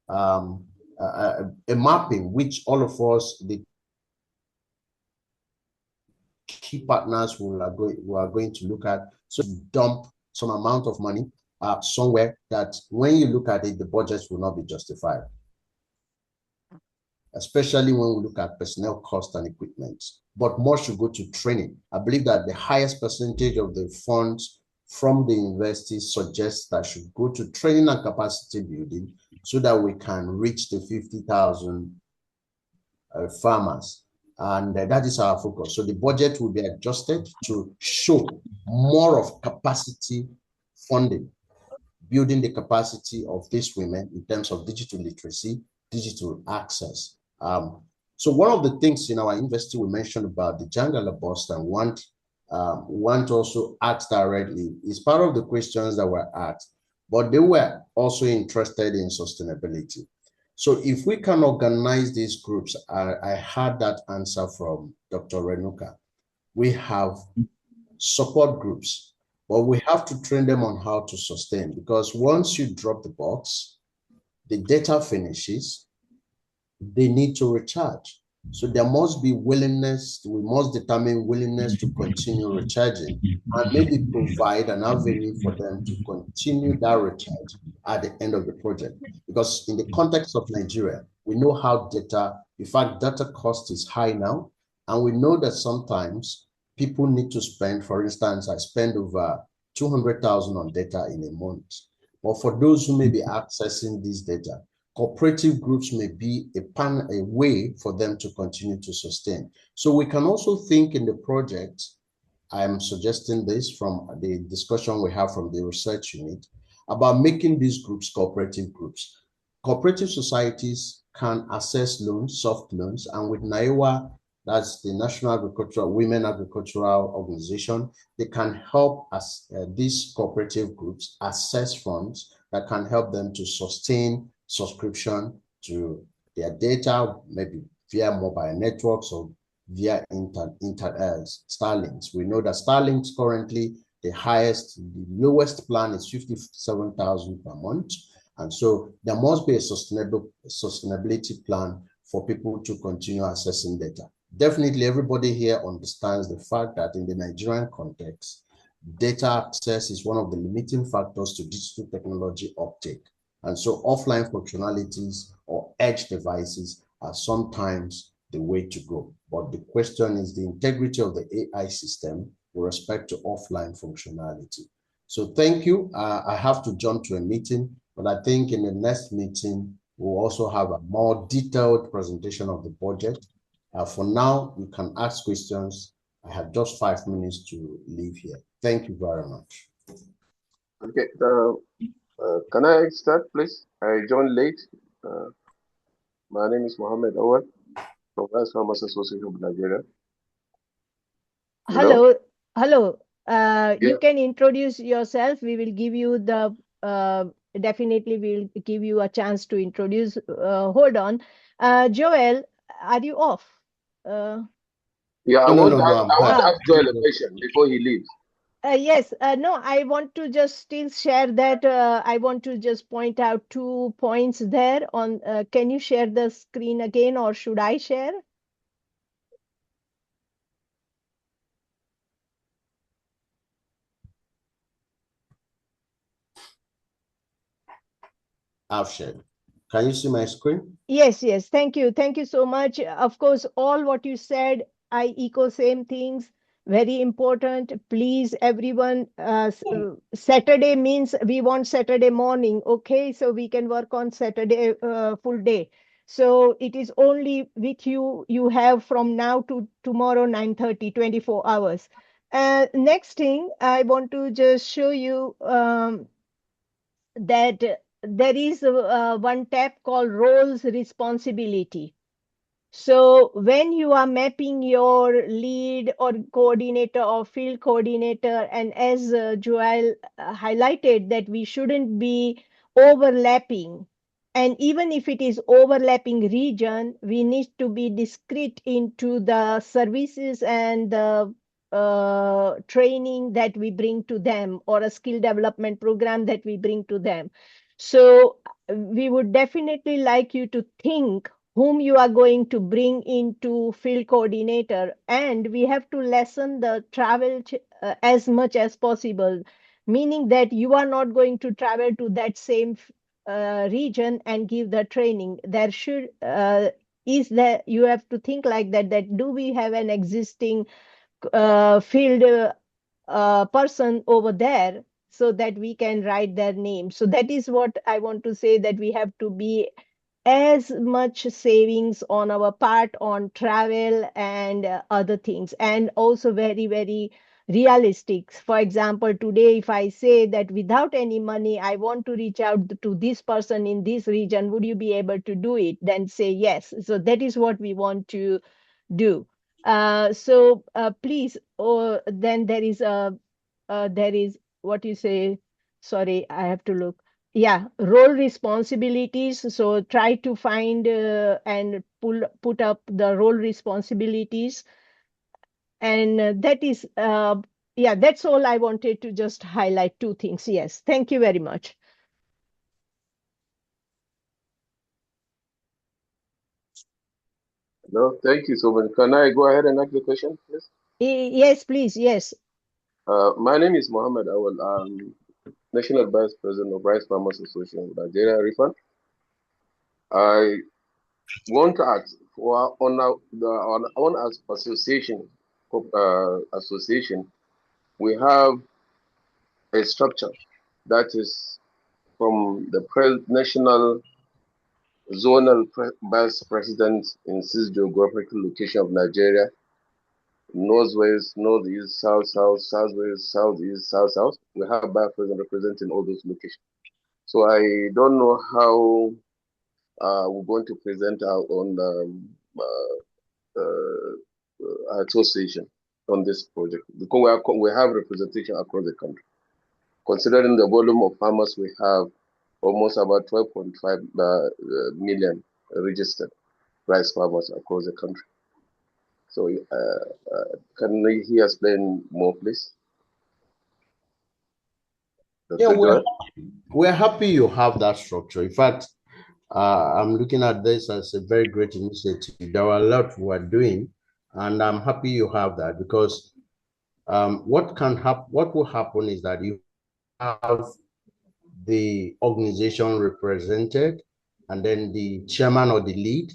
a mapping, which all of us, the key partners we are going to look at. So dump some amount of money somewhere that when you look at it, the budgets will not be justified, especially when we look at personnel cost and equipment. But more should go to training. I believe that the highest percentage of the funds from the universities suggests that should go to training and capacity building so that we can reach the 50,000 farmers. And that is our focus. So the budget will be adjusted to show more of capacity funding, building the capacity of these women in terms of digital literacy, digital access. So one of the things in our university we mentioned about the Jangala bust and want to also ask directly is part of the questions that were asked, but they were also interested in sustainability. So if we can organize these groups, I had that answer from Dr. Renuka. We have support groups, but we have to train them on how to sustain, because once you drop the box, the data finishes, they need to recharge. So there must be willingness, we must determine willingness to continue recharging and maybe provide an avenue for them to continue that recharge at the end of the project. Because in the context of Nigeria, we know how data, in fact, data cost is high now. And we know that sometimes people need to spend, for instance, I spend over 200,000 on data in a month. But for those who may be accessing this data, cooperative groups may be a way for them to continue to sustain. So we can also think in the project, I'm suggesting this from the discussion we have from the research unit, about making these groups cooperative groups. Cooperative societies can access loans, soft loans, and with NAIWA, that's the National Women Agricultural Organization, they can help us, these cooperative groups access funds that can help them to sustain subscription to their data, maybe via mobile networks or via Starlinks. We know that Starlinks currently, the lowest plan is 57,000 per month. And so there must be a sustainability plan for people to continue accessing data. Definitely everybody here understands the fact that in the Nigerian context, data access is one of the limiting factors to digital technology uptake. And so offline functionalities or edge devices are sometimes the way to go. But the question is the integrity of the AI system with respect to offline functionality. So thank you. I have to jump to a meeting, but I think in the next meeting, we'll also have a more detailed presentation of the budget. For now, you can ask questions. I have just 5 minutes to leave here. Thank you very much. Okay. Can I start, please? I joined late. My name is Mohammed Awad from Rice Farmers Association of Nigeria. Hello. Hello. Yeah. You can introduce yourself. We will give you the, definitely we'll give you a chance to introduce. Hold on. Joel, are you off? Yeah, I want to ask Joel a question before he leaves. Yes, no, I want to just still share that. I want to just point out 2 points there on, can you share the screen again or should I share? I've shared. Can you see my screen? Yes, yes. Thank you. Thank you so much. Of course, all what you said, I echo same things. Very important. Please, everyone, Saturday means we want Saturday morning. Okay, so we can work on Saturday full day. So it is only with you, you have from now to tomorrow 9:30, 24 hours. Next thing, I want to just show you that there is one tab called roles responsibility. So when you are mapping your lead or coordinator or field coordinator, and as Joel highlighted, that we shouldn't be overlapping. And even if it is overlapping region, we need to be discrete into the services and the training that we bring to them, or a skill development program that we bring to them. So we would definitely like you to think whom you are going to bring into field coordinator, and we have to lessen the travel as much as possible, meaning that you are not going to travel to that same region and give the training. There should is that you have to think like that, that do we have an existing field person over there, so that we can write their name. So that is what I want to say, that we have to be as much savings on our part on travel and other things, and also very, very realistic. For example, today if I say that without any money I want to reach out to this person in this region, would you be able to do it? Then say yes. So that is what we want to do. So please, or then there is what you say, sorry, I have to look. Yeah, role responsibilities. So try to find and put up the role responsibilities. And that is, yeah, that's all I wanted to just highlight, two things. Yes, thank you very much. No, thank you so much. Can I go ahead and ask the question, please? Yes, please. Yes. My name is Mohammed Awal. I'm National Vice President of Rice Farmers Association of Nigeria, RIFAN. I want to ask for on our association, we have a structure that is from the national zonal vice president in 6 geographical location of Nigeria: northwest, northeast, south, southwest, southeast, south. We have vice president representing all those locations. So I don't know how we're going to present our own association on this project, because we have representation across the country. Considering the volume of farmers, we have almost about 12.5 million registered rice farmers across the country. So can he explain more, please? Yeah, we're happy you have that structure. In fact, I'm looking at this as a very great initiative. There are a lot we're doing, and I'm happy you have that, because what will happen is that you have the organization represented and then the chairman or the lead,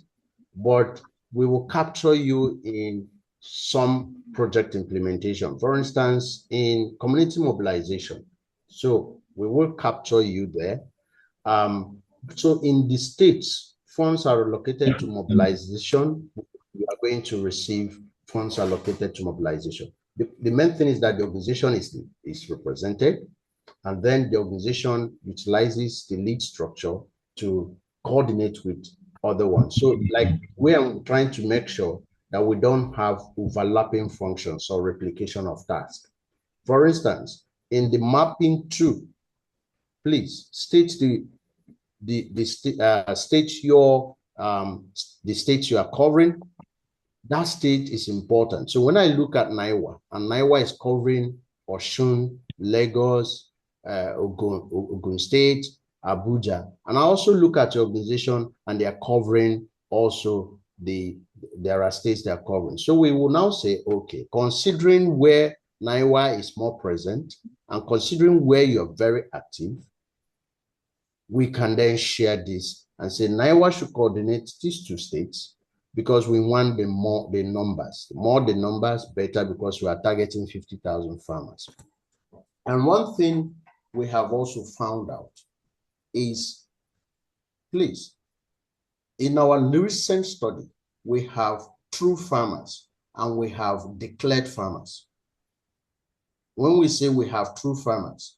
but we will capture you in some project implementation. For instance, in community mobilization. So we will capture you there. So in the states, funds are allocated to mobilization. We are going to receive funds allocated to mobilization. The main thing is that the organization is represented, and then the organization utilizes the lead structure to coordinate with other ones. So like we are trying to make sure that we don't have overlapping functions or replication of tasks. For instance, in the mapping 2, please state the state you are covering. That state is important. So when I look at NIWA, and NIWA is covering Osun, Lagos, Ogun State, Abuja, and I also look at your organization and they are covering also there are states they are covering. So we will now say, okay, considering where NIWA is more present and considering where you're very active, we can then share this and say NIWA should coordinate these two states because we want the numbers. The more the numbers, better, because we are targeting 50,000 farmers. And one thing we have also found out is, please, in our recent study, we have true farmers and we have declared farmers. When we say we have true farmers,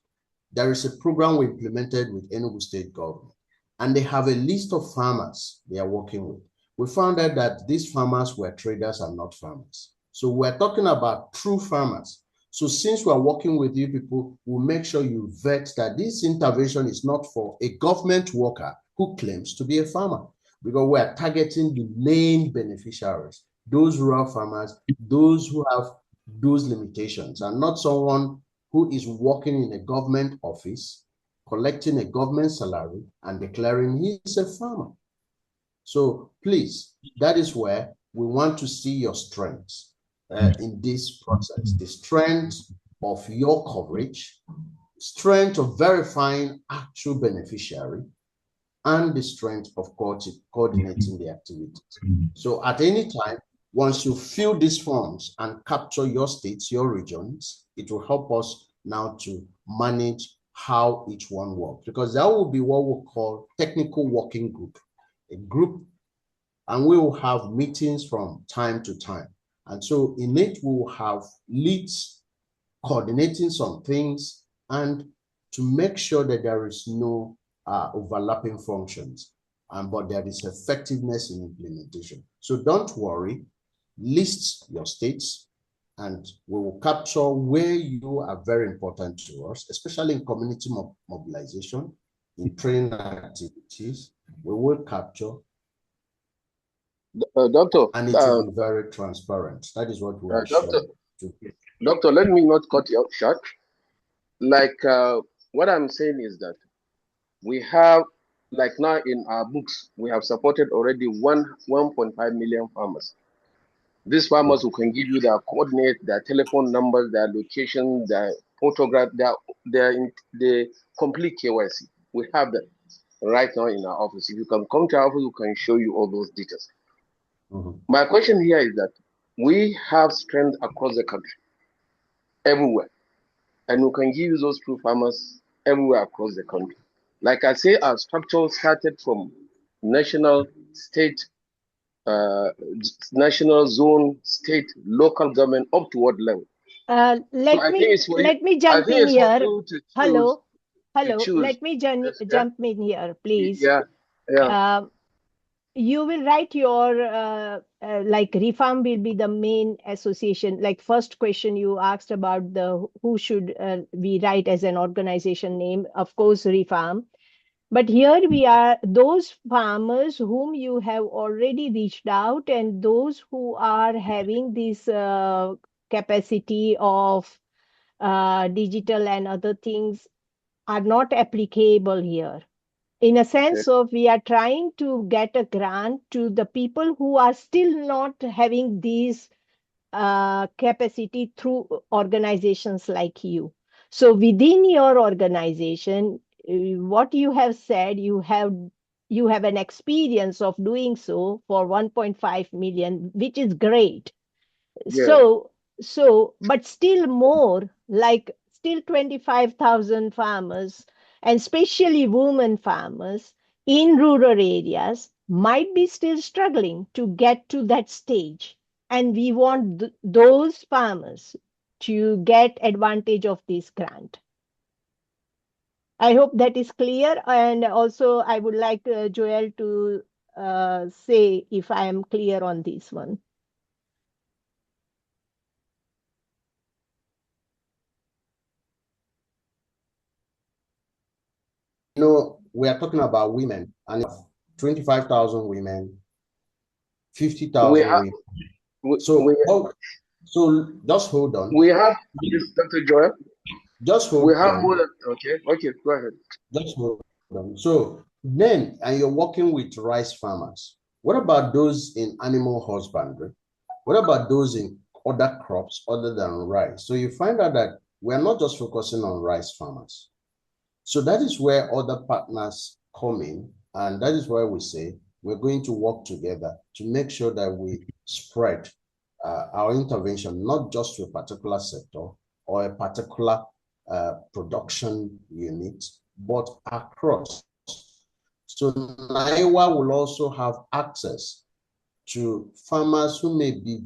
there is a program we implemented with Enugu State government, and they have a list of farmers they are working with. We found out that these farmers were traders and not farmers. So we're talking about true farmers. So since we're working with you people, we'll make sure you vet that this intervention is not for a government worker who claims to be a farmer, because we're targeting the main beneficiaries, those rural farmers, those who have those limitations, and not someone who is working in a government office, collecting a government salary and declaring he's a farmer. So please, that is where we want to see your strengths in this process, the strength of your coverage, strength of verifying actual beneficiary, and the strength of coordinating the activities. So at any time, once you fill these forms and capture your states, your regions, it will help us now to manage how each one works, because that will be what we call technical working group, a group, and we will have meetings from time to time. And so in it, we will have leads coordinating some things and to make sure that there is no overlapping functions, but there is effectiveness in implementation. So don't worry, list your states, and we will capture where you are very important to us, especially in community mobilization, in training activities. We will capture. Doctor, and it will be very transparent. That is what we are Doctor, let me not cut you short. Like what I'm saying is that we have, like now in our books, we have supported already 1.5 million farmers. These farmers who can give you their coordinates, their telephone numbers, their location, their photograph, their complete KYC. We have that right now in our office. If you can come to our office, we can show you all those details. My question here is that we have strength across the country, everywhere, and we can give you those true farmers everywhere across the country. Like I say, our structure started from national, state, national, zone, state, local government, up to what level. Let me jump in here. Hello. Let me jump in here, please. Yeah. You will write your like Reform will be the main association. Like first question you asked about the who should we write as an organization name. Of course, Reform. But here we are, those farmers whom you have already reached out and those who are having this capacity of digital and other things are not applicable here. In a sense of we are trying to get a grant to the people who are still not having these capacity through organizations like you. So within your organization, what you have said, you have an experience of doing so for 1.5 million, which is great. Yeah. But still more, like still 25,000 farmers, and especially women farmers in rural areas might be still struggling to get to that stage. And we want those farmers to get advantage of this grant. I hope that is clear. And also I would like Joel to say if I am clear on this one. You know, we are talking about women, and 25,000 women, 50,000 women. So just hold on. We have Dr. Joel. Just hold on. We have more than okay, go ahead. Just hold on. So then, and you're working with rice farmers. What about those in animal husbandry? What about those in other crops other than rice? So you find out that we're not just focusing on rice farmers. So that is where other partners coming. And that is why we say we're going to work together to make sure that we spread our intervention, not just to a particular sector or a particular production unit, but across. So NIWA will also have access to farmers who may be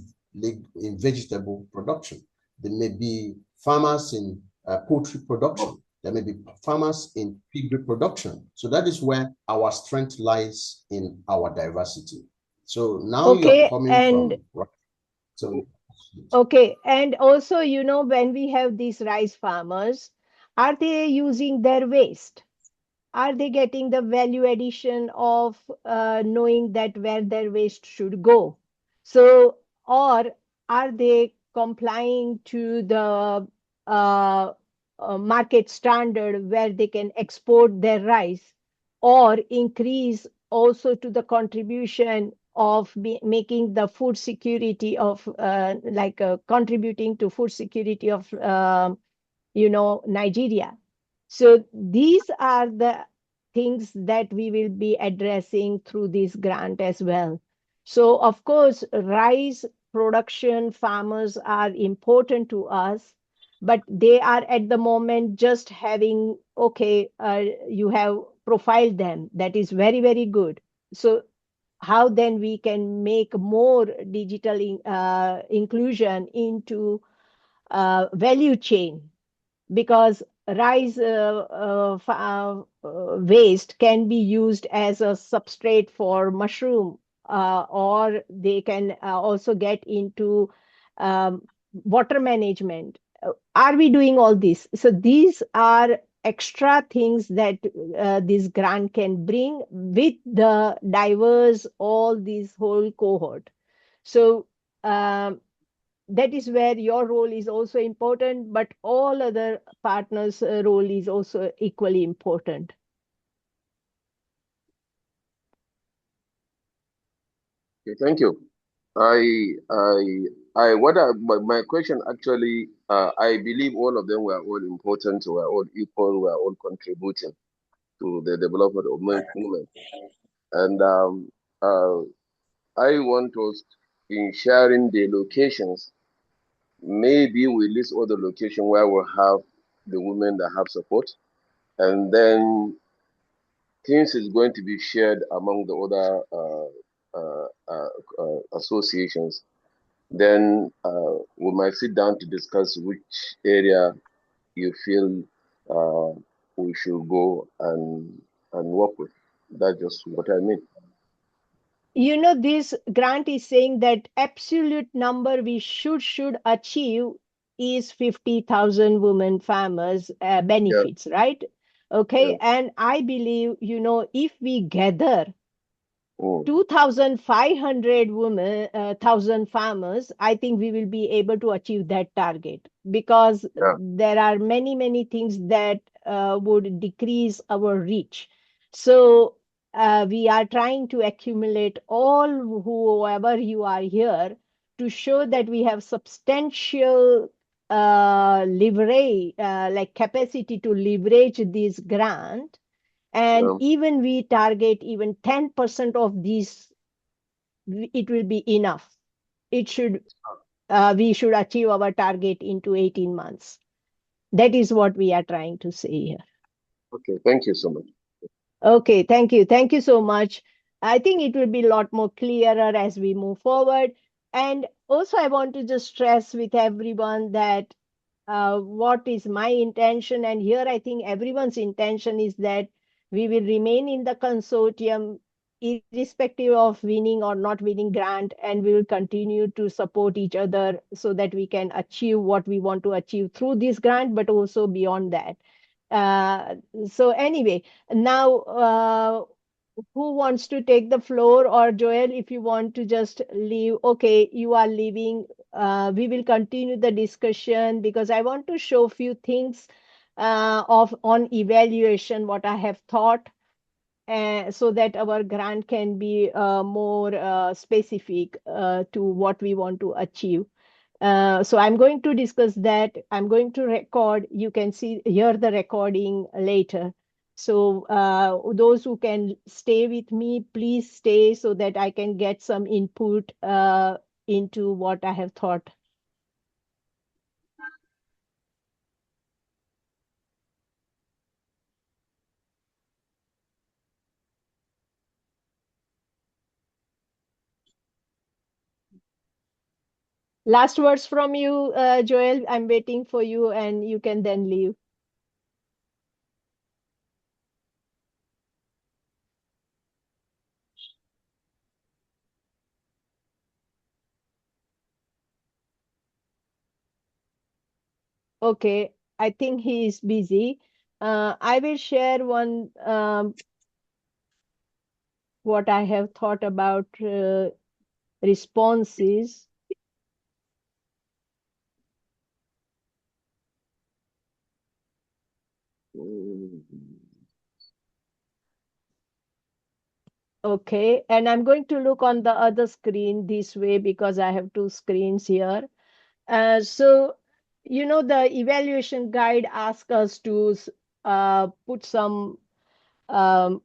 in vegetable production. There may be farmers in poultry production. There may be farmers in piggery production. So that is where our strength lies in our diversity. So now you're Okay, coming and from, so okay, and also, when we have these rice farmers, are they using their waste? Are they getting the value addition of knowing that where their waste should go? So, or are they complying to the market standard where they can export their rice or increase also to the contribution of making the food security of contributing to food security of Nigeria? So these are the things that we will be addressing through this grant as well. So of course, rice production farmers are important to us, but they are at the moment just having, okay, you have profiled them. That is very, very good. So how then we can make more digital inclusion into value chain, because rice waste can be used as a substrate for mushroom, or they can also get into water management. Are we doing all this? So these are extra things that this grant can bring with the diverse, all these whole cohort. So um, that is where your role is also important, but all other partners' role is also equally important. Okay, thank you. My question actually, I believe all of them were all important, were all equal, were all contributing to the development of women. And uh, I want us, in sharing the locations, maybe we list all the locations where we have the women that have support, and then things is going to be shared among the other associations. Then we might sit down to discuss which area you feel we should go and work with. That's just what I mean. This grant is saying that absolute number we should achieve is 50,000 women farmers Yeah. benefits, right? Okay, Yeah. and I believe, if we gather Mm. 2,500 women, 1,000 farmers, I think we will be able to achieve that target, because Yeah. there are many, many things that would decrease our reach. So we are trying to accumulate all, whoever you are here, to show that we have substantial leverage, like capacity to leverage this grant. And Yeah. even we target even 10% of these, it will be enough. It should, we should achieve our target into 18 months. That is what we are trying to say here. Okay. Thank you so much. Okay, thank you. Thank you so much. I think it will be a lot more clearer as we move forward. And also, I want to just stress with everyone that what is my intention, and here I think everyone's intention is that we will remain in the consortium irrespective of winning or not winning grant, and we will continue to support each other so that we can achieve what we want to achieve through this grant, but also beyond that. Uh, so anyway, now who wants to take the floor? Or Joel, if you want to just leave, okay, you are leaving. We will continue the discussion, because I want to show a few things of on evaluation, what I have thought, so that our grant can be more specific to what we want to achieve. So I'm going to discuss that. I'm going to record. You can hear the recording later. So those who can stay with me, please stay so that I can get some input into what I have thought. Last words from you, Joel. I'm waiting for you, and you can then leave. Okay, I think he is busy. I will share one what I have thought about responses. Okay, and I'm going to look on the other screen this way because I have two screens here. So, the evaluation guide asks us to put some um,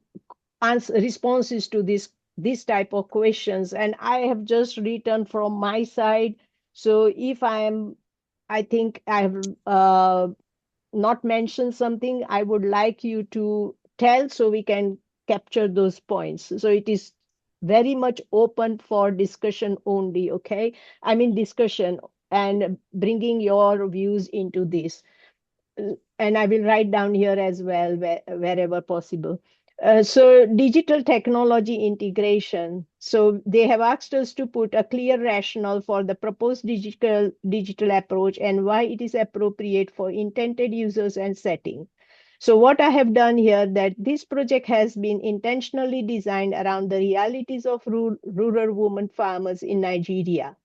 responses to this type of questions, and I have just written from my side. So if I think I have not mentioned something, I would like you to tell so we can capture those points. So it is very much open for discussion only, okay? I mean discussion and bringing your views into this. And I will write down here as well wherever possible. So digital technology integration. So they have asked us to put a clear rationale for the proposed digital approach and why it is appropriate for intended users and setting. So what I have done here that this project has been intentionally designed around the realities of rural women farmers in Nigeria.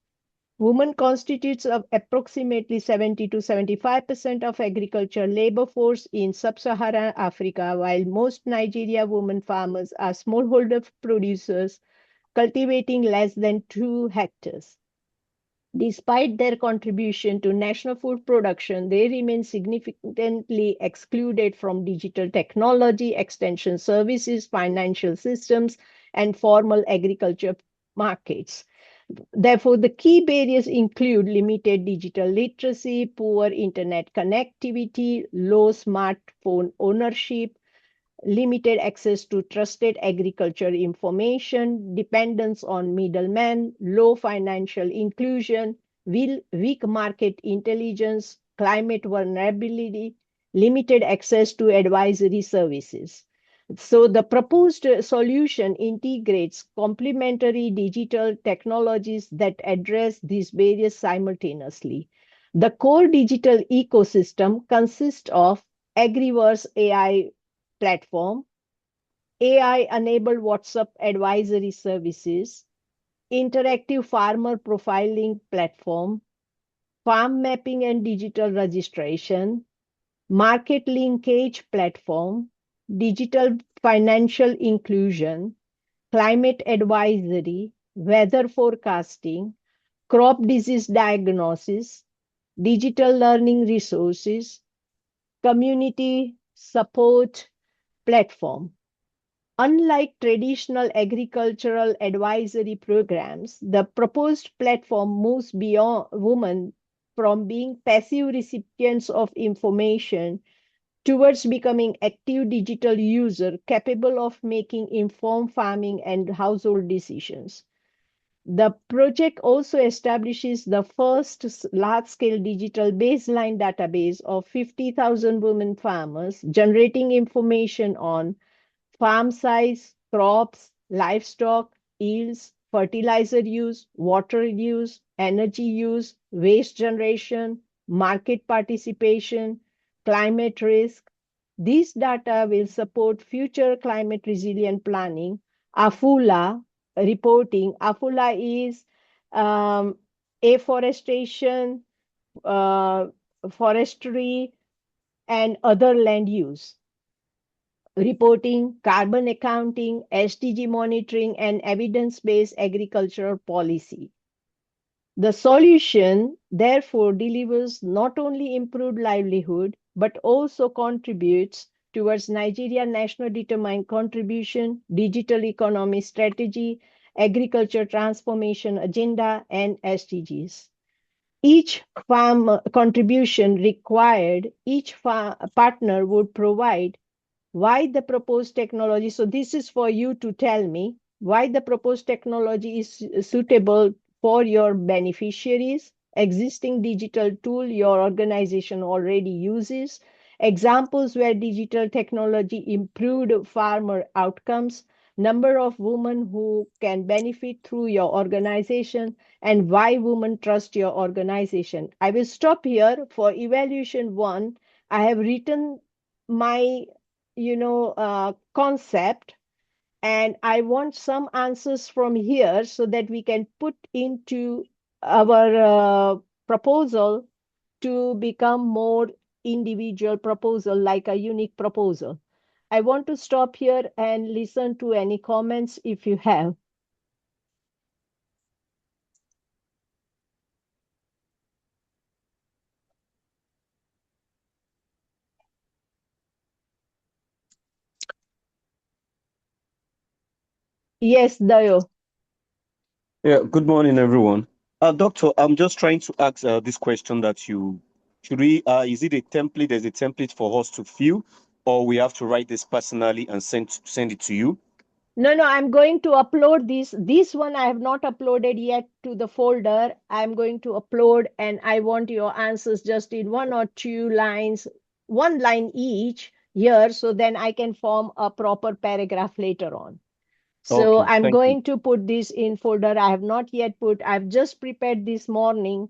Women constitutes of approximately 70 to 75% of agricultural labor force in sub-Saharan Africa, while most Nigeria women farmers are smallholder producers cultivating less than 2 hectares. Despite their contribution to national food production, they remain significantly excluded from digital technology, extension services, financial systems, and formal agriculture markets. Therefore, the key barriers include limited digital literacy, poor internet connectivity, low smartphone ownership, limited access to trusted agriculture information, dependence on middlemen, low financial inclusion, weak market intelligence, climate vulnerability, limited access to advisory services. So the proposed solution integrates complementary digital technologies that address these barriers simultaneously. The core digital ecosystem consists of Agriverse AI platform, AI-enabled WhatsApp advisory services, interactive farmer profiling platform, farm mapping and digital registration, market linkage platform, digital financial inclusion, climate advisory, weather forecasting, crop disease diagnosis, digital learning resources, community support platform. Unlike traditional agricultural advisory programs, the proposed platform moves beyond women from being passive recipients of information towards becoming active digital users capable of making informed farming and household decisions. The project also establishes the first large-scale digital baseline database of 50,000 women farmers, generating information on farm size, crops, livestock, yields, fertilizer use, water use, energy use, waste generation, market participation, climate risk. These data will support future climate resilient planning. AFULA reporting. AFULA is afforestation, uh, forestry, and other land use reporting, carbon accounting, SDG monitoring, and evidence-based agricultural policy. The solution, therefore, delivers not only improved livelihood, but also contributes towards Nigeria National Determined Contribution, Digital Economy Strategy, Agriculture Transformation Agenda, and SDGs. Each farm contribution required, each partner would provide why the proposed technology. So this is for you to tell me why the proposed technology is suitable for your beneficiaries, existing digital tool your organization already uses, examples where digital technology improved farmer outcomes, number of women who can benefit through your organization, and why women trust your organization. I will stop here for evaluation one. I have written my concept, and I want some answers from here so that we can put into our proposal to become more individual proposal, like a unique proposal. I want to stop here and listen to any comments if you have. Yes, Dayo. Yeah, good morning, everyone. Doctor, I'm just trying to ask this question that should we, is it a template? There's a template for us to fill, or we have to write this personally and send it to you? No, I'm going to upload this. This one I have not uploaded yet to the folder. I'm going to upload, and I want your answers just in 1 or 2 lines, 1 line each here, so then I can form a proper paragraph later on. So Okay, I'm thank you. going to put this in folder. I have not yet put, I've just prepared this morning.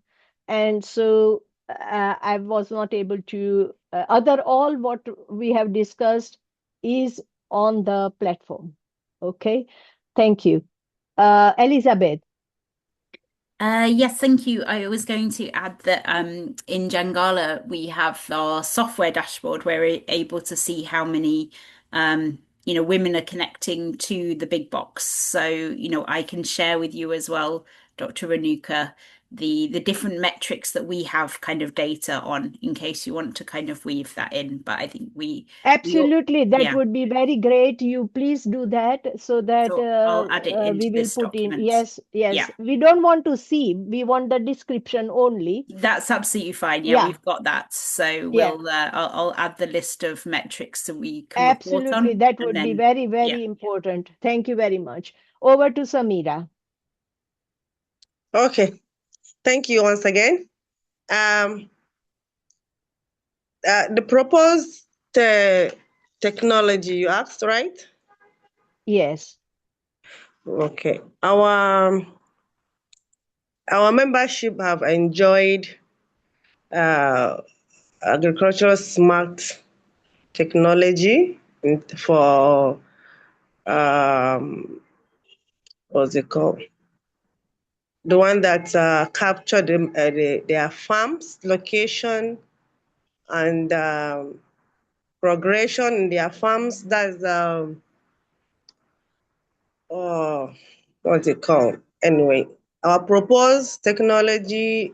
And so I was not able to, all what we have discussed is on the platform. Okay, thank you. Elizabeth. Yes, thank you. I was going to add that in Jangala, we have our software dashboard where we're able to see how many women are connecting to the big box. So, I can share with you as well, Dr. Renuka, the different metrics that we have kind of data on in case you want to kind of weave that in. But I think Absolutely, that yeah. would be very great. You please do that so that So I'll add it into we will this put in. document. Yes. Yeah. We don't want to see. We want the description only. That's absolutely fine. Yeah, we've got that. So we'll I'll add the list of metrics that we can report Absolutely, on. that And would be then, very, very important. Thank you very much. Over to Samira. Okay, thank you once again. The proposed technology you asked, right? Yes. Okay. Our membership have enjoyed agricultural smart technology for what's it called? The one that captured their farms, location, and progression in their farms. That's what's it called? Anyway, our proposed technology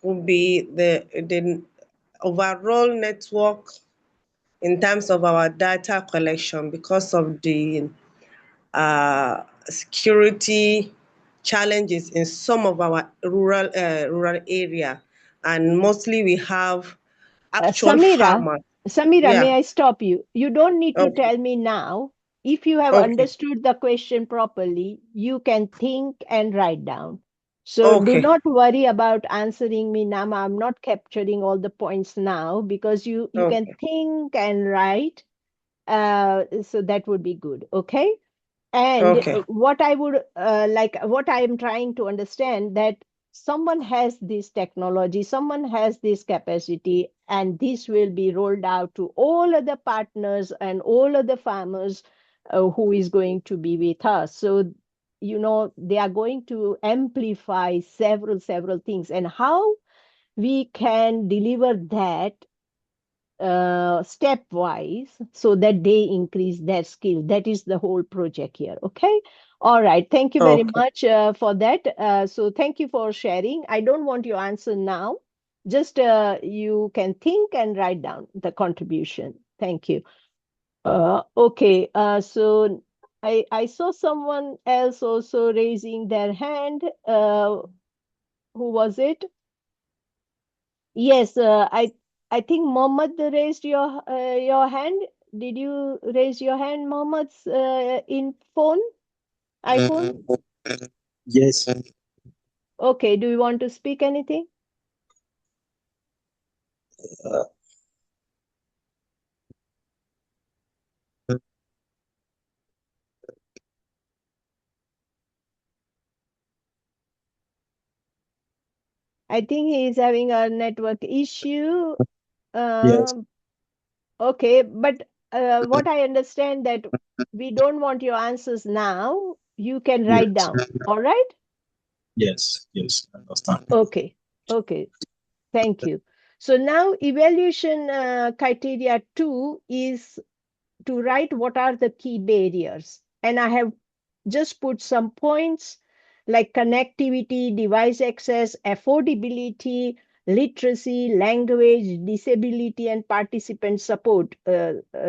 would be the overall network in terms of our data collection because of the security challenges in some of our rural area, and mostly we have actual farmers. Samira, may Yeah. I stop you? You don't need to Okay. tell me now. If you have Okay. understood the question properly, you can think and write down. So do Okay. not worry about answering me now. I'm not capturing all the points now because you can Okay. think and write. So that would be good. Okay. And Okay. what I would what I am trying to understand that someone has this technology, someone has this capacity, and this will be rolled out to all other partners and all other farmers who is going to be with us. So, they are going to amplify several things, and how we can deliver that stepwise so that they increase their skill. That is the whole project here. Okay. All right. Thank you very Okay. much for that. So thank you for sharing. I don't want your answer now. Just you can think and write down the contribution. Thank you. Okay, so I saw someone else also raising their hand. Who was it? Yes, I think Mohammed raised your hand. Did you raise your hand, Mohammed, in iPhone? Yes. Okay, do you want to speak anything? Uh, I think he is having a network issue. yes. Okay, but what I understand that we don't want your answers now. You can write Yes. down. All right? Yes. Yes. I understand. Okay. Okay. Thank you. So now evaluation criteria 2 is to write what are the key barriers. And I have just put some points like connectivity, device access, affordability, literacy, language, disability, and participant support.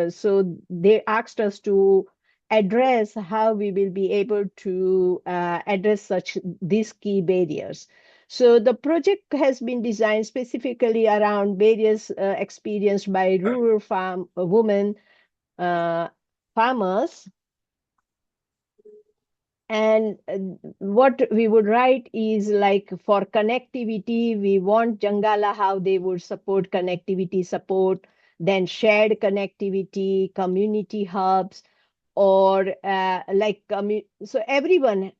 So they asked us to address how we will be able to address such these key barriers. So the project has been designed specifically around barriers experienced by rural farm women uh, farmers. And what we would write is like for connectivity, we want Jangala, how they would support connectivity support, then shared connectivity, community hubs, or so everyone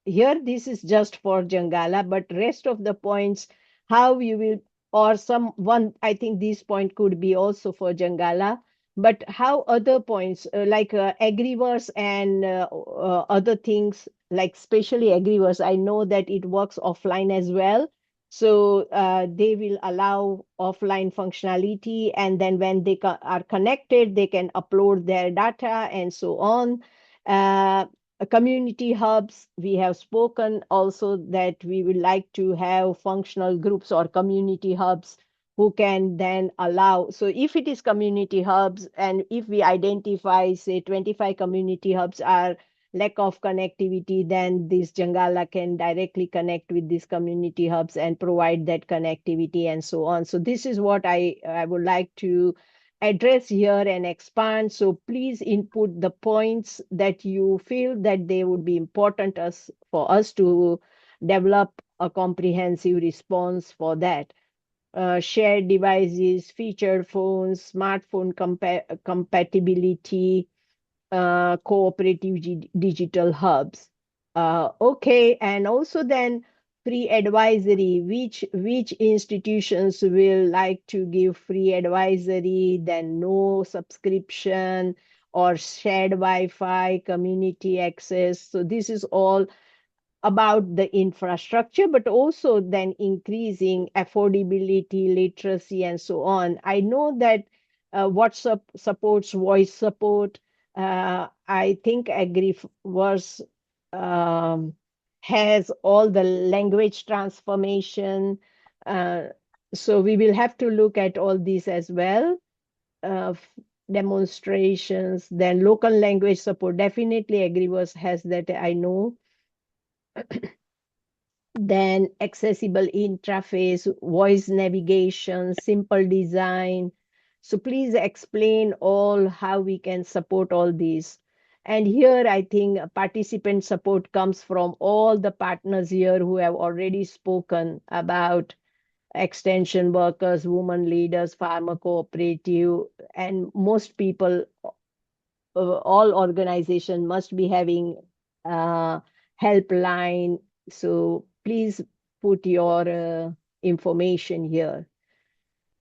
here, this is just for Jangala, but rest of the points, how you will, or some one, I think this point could be also for Jangala, but how other points like agriverse and other things, like especially agriverse, I know that it works offline as well. So they will allow offline functionality, and then when they are connected, they can upload their data and so on. Uh, Community hubs, we have spoken also that we would like to have functional groups or community hubs who can then allow. So if it is community hubs, and if we identify, say, 25 community hubs are lack of connectivity, then this Jangala can directly connect with these community hubs and provide that connectivity and so on. So this is what I would like to address here and expand. So please input the points that you feel that they would be important for us to develop a comprehensive response for that. Shared devices, featured phones, smartphone compatibility, cooperative digital hubs. Okay, and also then free advisory, which institutions will like to give free advisory, then no subscription or shared Wi-Fi, community access. So this is all about the infrastructure, but also then increasing affordability, literacy, and so on. I know that WhatsApp supports voice support. I think Agriverse um, has all the language transformation. Uh, so we will have to look at all these as well. Uh, Demonstrations, then local language support. Definitely Agriverse has that, I know. Then accessible interface, voice navigation, simple design. So please explain all how we can support all these. And here I think participant support comes from all the partners here who have already spoken about extension workers, women leaders, farmer cooperative, and most people, all organization must be having helpline. So please put your information here.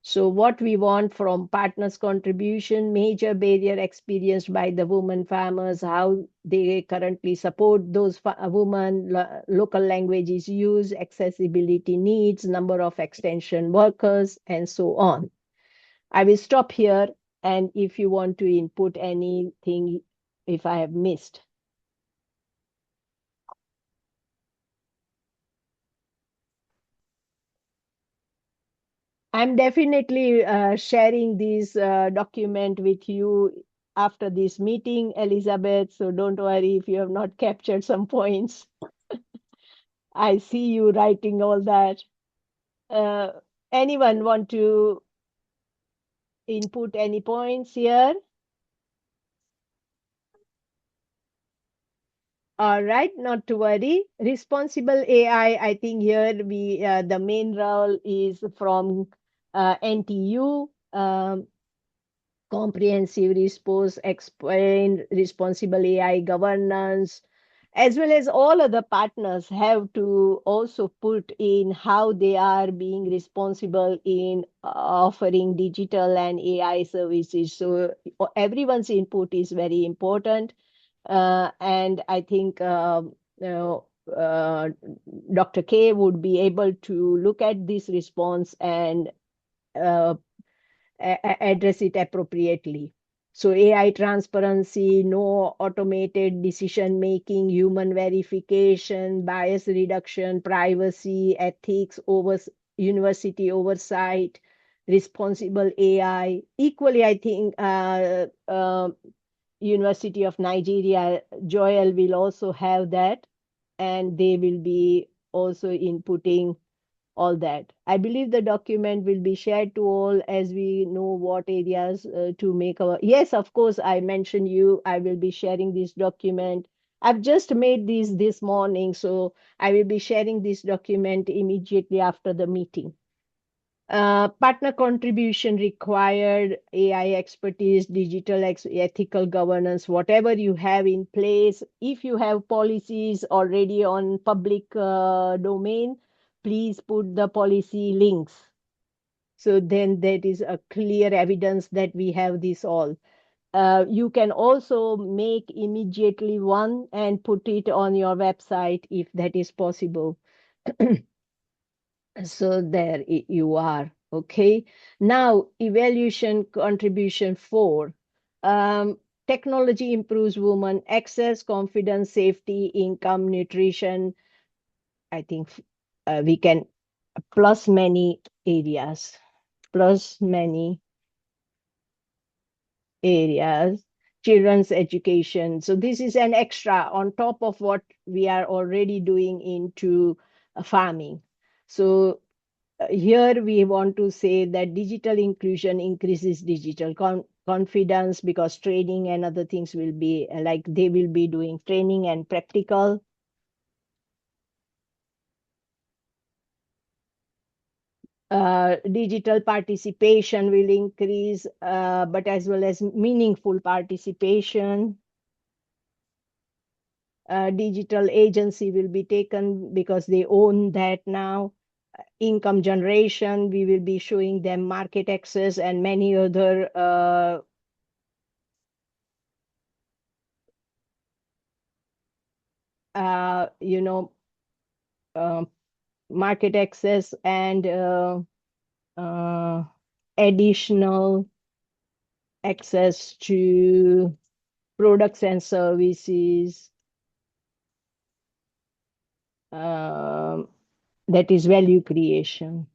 So what we want from partners contribution, major barrier experienced by the women farmers, how they currently support those women, local languages use, accessibility needs, number of extension workers, and so on. I will stop here, and if you want to input anything, if I have missed. I'm definitely sharing this document with you after this meeting, Elizabeth, so don't worry if you have not captured some points. I see you writing all that. Anyone want to input any points here? All right, not to worry. Responsible AI, I think here the main role is from NTU, comprehensive response, explain responsible AI governance, as well as all other partners have to also put in how they are being responsible in offering digital and AI services. So everyone's input is very important. And I think you know, Dr. K would be able to look at this response and uh, address it appropriately. So AI transparency, no automated decision making, human verification, bias reduction, privacy, ethics, university oversight, responsible AI. Equally, I think University of Nigeria, Joel will also have that, and they will be also inputting all that. I believe the document will be shared to all as we know what areas to make our. Yes, of course, I mentioned you. I will be sharing this document. I've just made this morning, so I will be sharing this document immediately after the meeting. Partner contribution required, AI expertise, digital ethical governance, whatever you have in place. If you have policies already on public domain, please put the policy links. So then that is a clear evidence that we have this all. You can also make immediately one and put it on your website if that is possible. So there you are. Okay. Now, evaluation contribution 4. Technology improves women access, confidence, safety, income, nutrition. I think we can plus many areas, plus many areas, children's education. So this is an extra on top of what we are already doing into farming. So here we want to say that digital inclusion increases digital confidence because training and other things will be like they will be doing training and practical. Digital participation will increase, but as well as meaningful participation. Digital agency will be taken because they own that now. Income generation, we will be showing them market access and many other you know, market access and additional access to products and services that is value creation.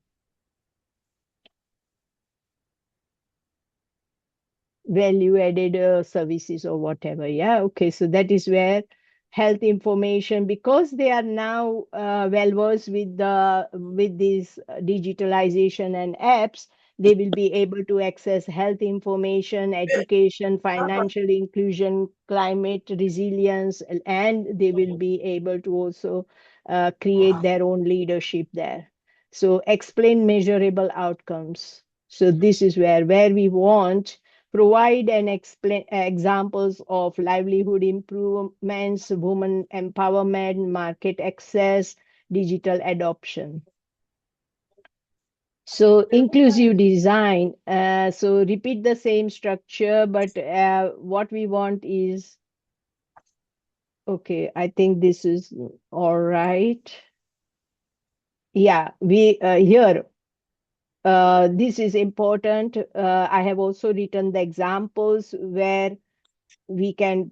Value added services or whatever. Yeah, okay. So that is where health information, because they are now well versed with this digitalization and apps, they will be able to access health information, education, financial inclusion, climate resilience, and they will be able to also create their own leadership there. So explain measurable outcomes. So this is where we want provide and explain examples of livelihood improvements, women empowerment, market access, digital adoption. So inclusive design. So repeat the same structure, but what we want is, okay, I think this is all right. Yeah, we here this is important. I have also written the examples where we can,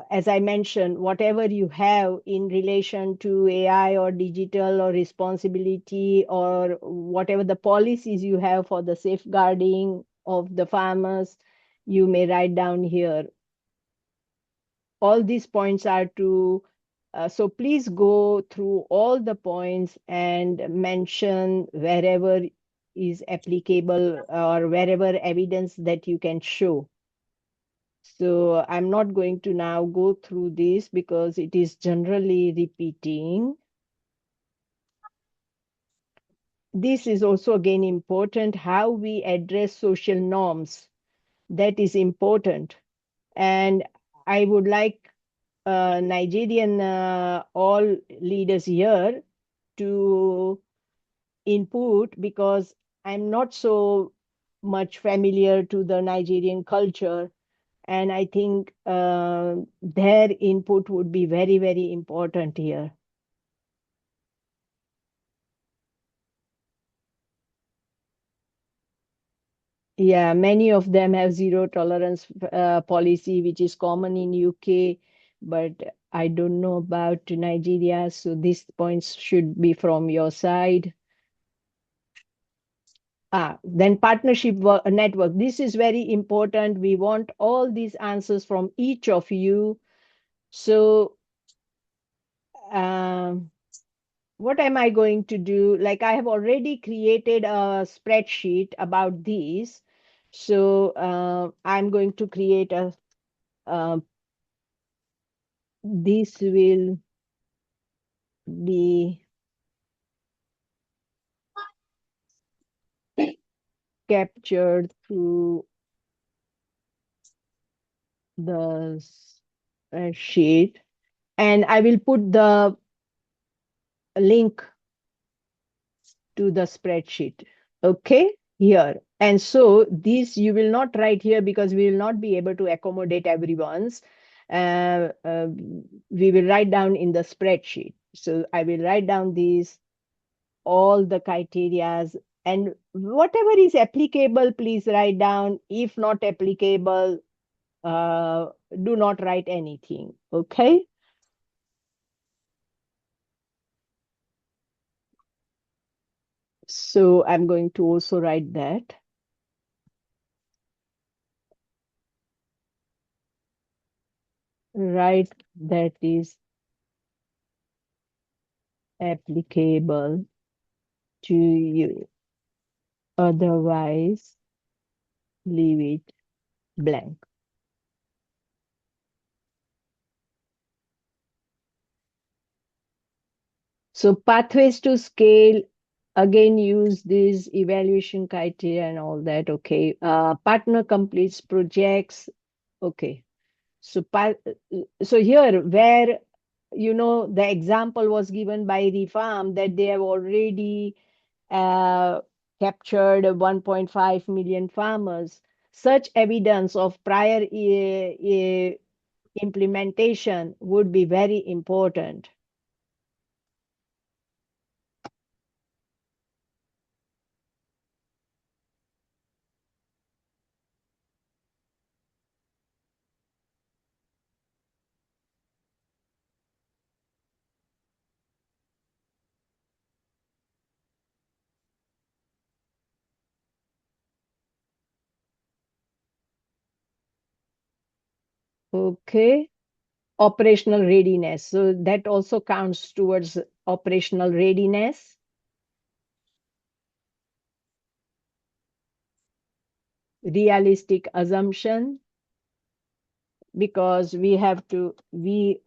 as I mentioned, whatever you have in relation to AI or digital or responsibility or whatever the policies you have for the safeguarding of the farmers, you may write down here. all these points are to, so please go through all the points and mention wherever is applicable or wherever evidence that you can show. So I'm not going to now go through this because it is generally repeating. This is also again important, how we address social norms. That is important. And I would like Nigerian all leaders here to input, because I'm not so much familiar to the Nigerian culture. And I think their input would be very, very important here. Yeah, many of them have zero tolerance policy, which is common in UK, but I don't know about Nigeria. So these points should be from your side. Then partnership network. This is very important. We want all these answers from each of you. So what am I going to do? Like, I have already created a spreadsheet about these. So I'm going to create a, this will be captured through the spreadsheet. And I will put the link to the spreadsheet. Okay, here. And so this you will not write here because we will not be able to accommodate everyone's. We will write down in the spreadsheet. So I will write down these, all the criterias, and whatever is applicable, please write down. If not applicable, do not write anything. Okay. So I'm going to also write that. Right, that is applicable to you. Otherwise, leave it blank. So pathways to scale, again, use this evaluation criteria and all that. Okay. Partner completes projects. Okay. So, so here where, you know, the example was given by Reform that they have already captured 1.5 million farmers. Such evidence of prior implementation would be very important. Okay. Operational readiness. So that also counts towards operational readiness. Realistic assumption, because we have to, we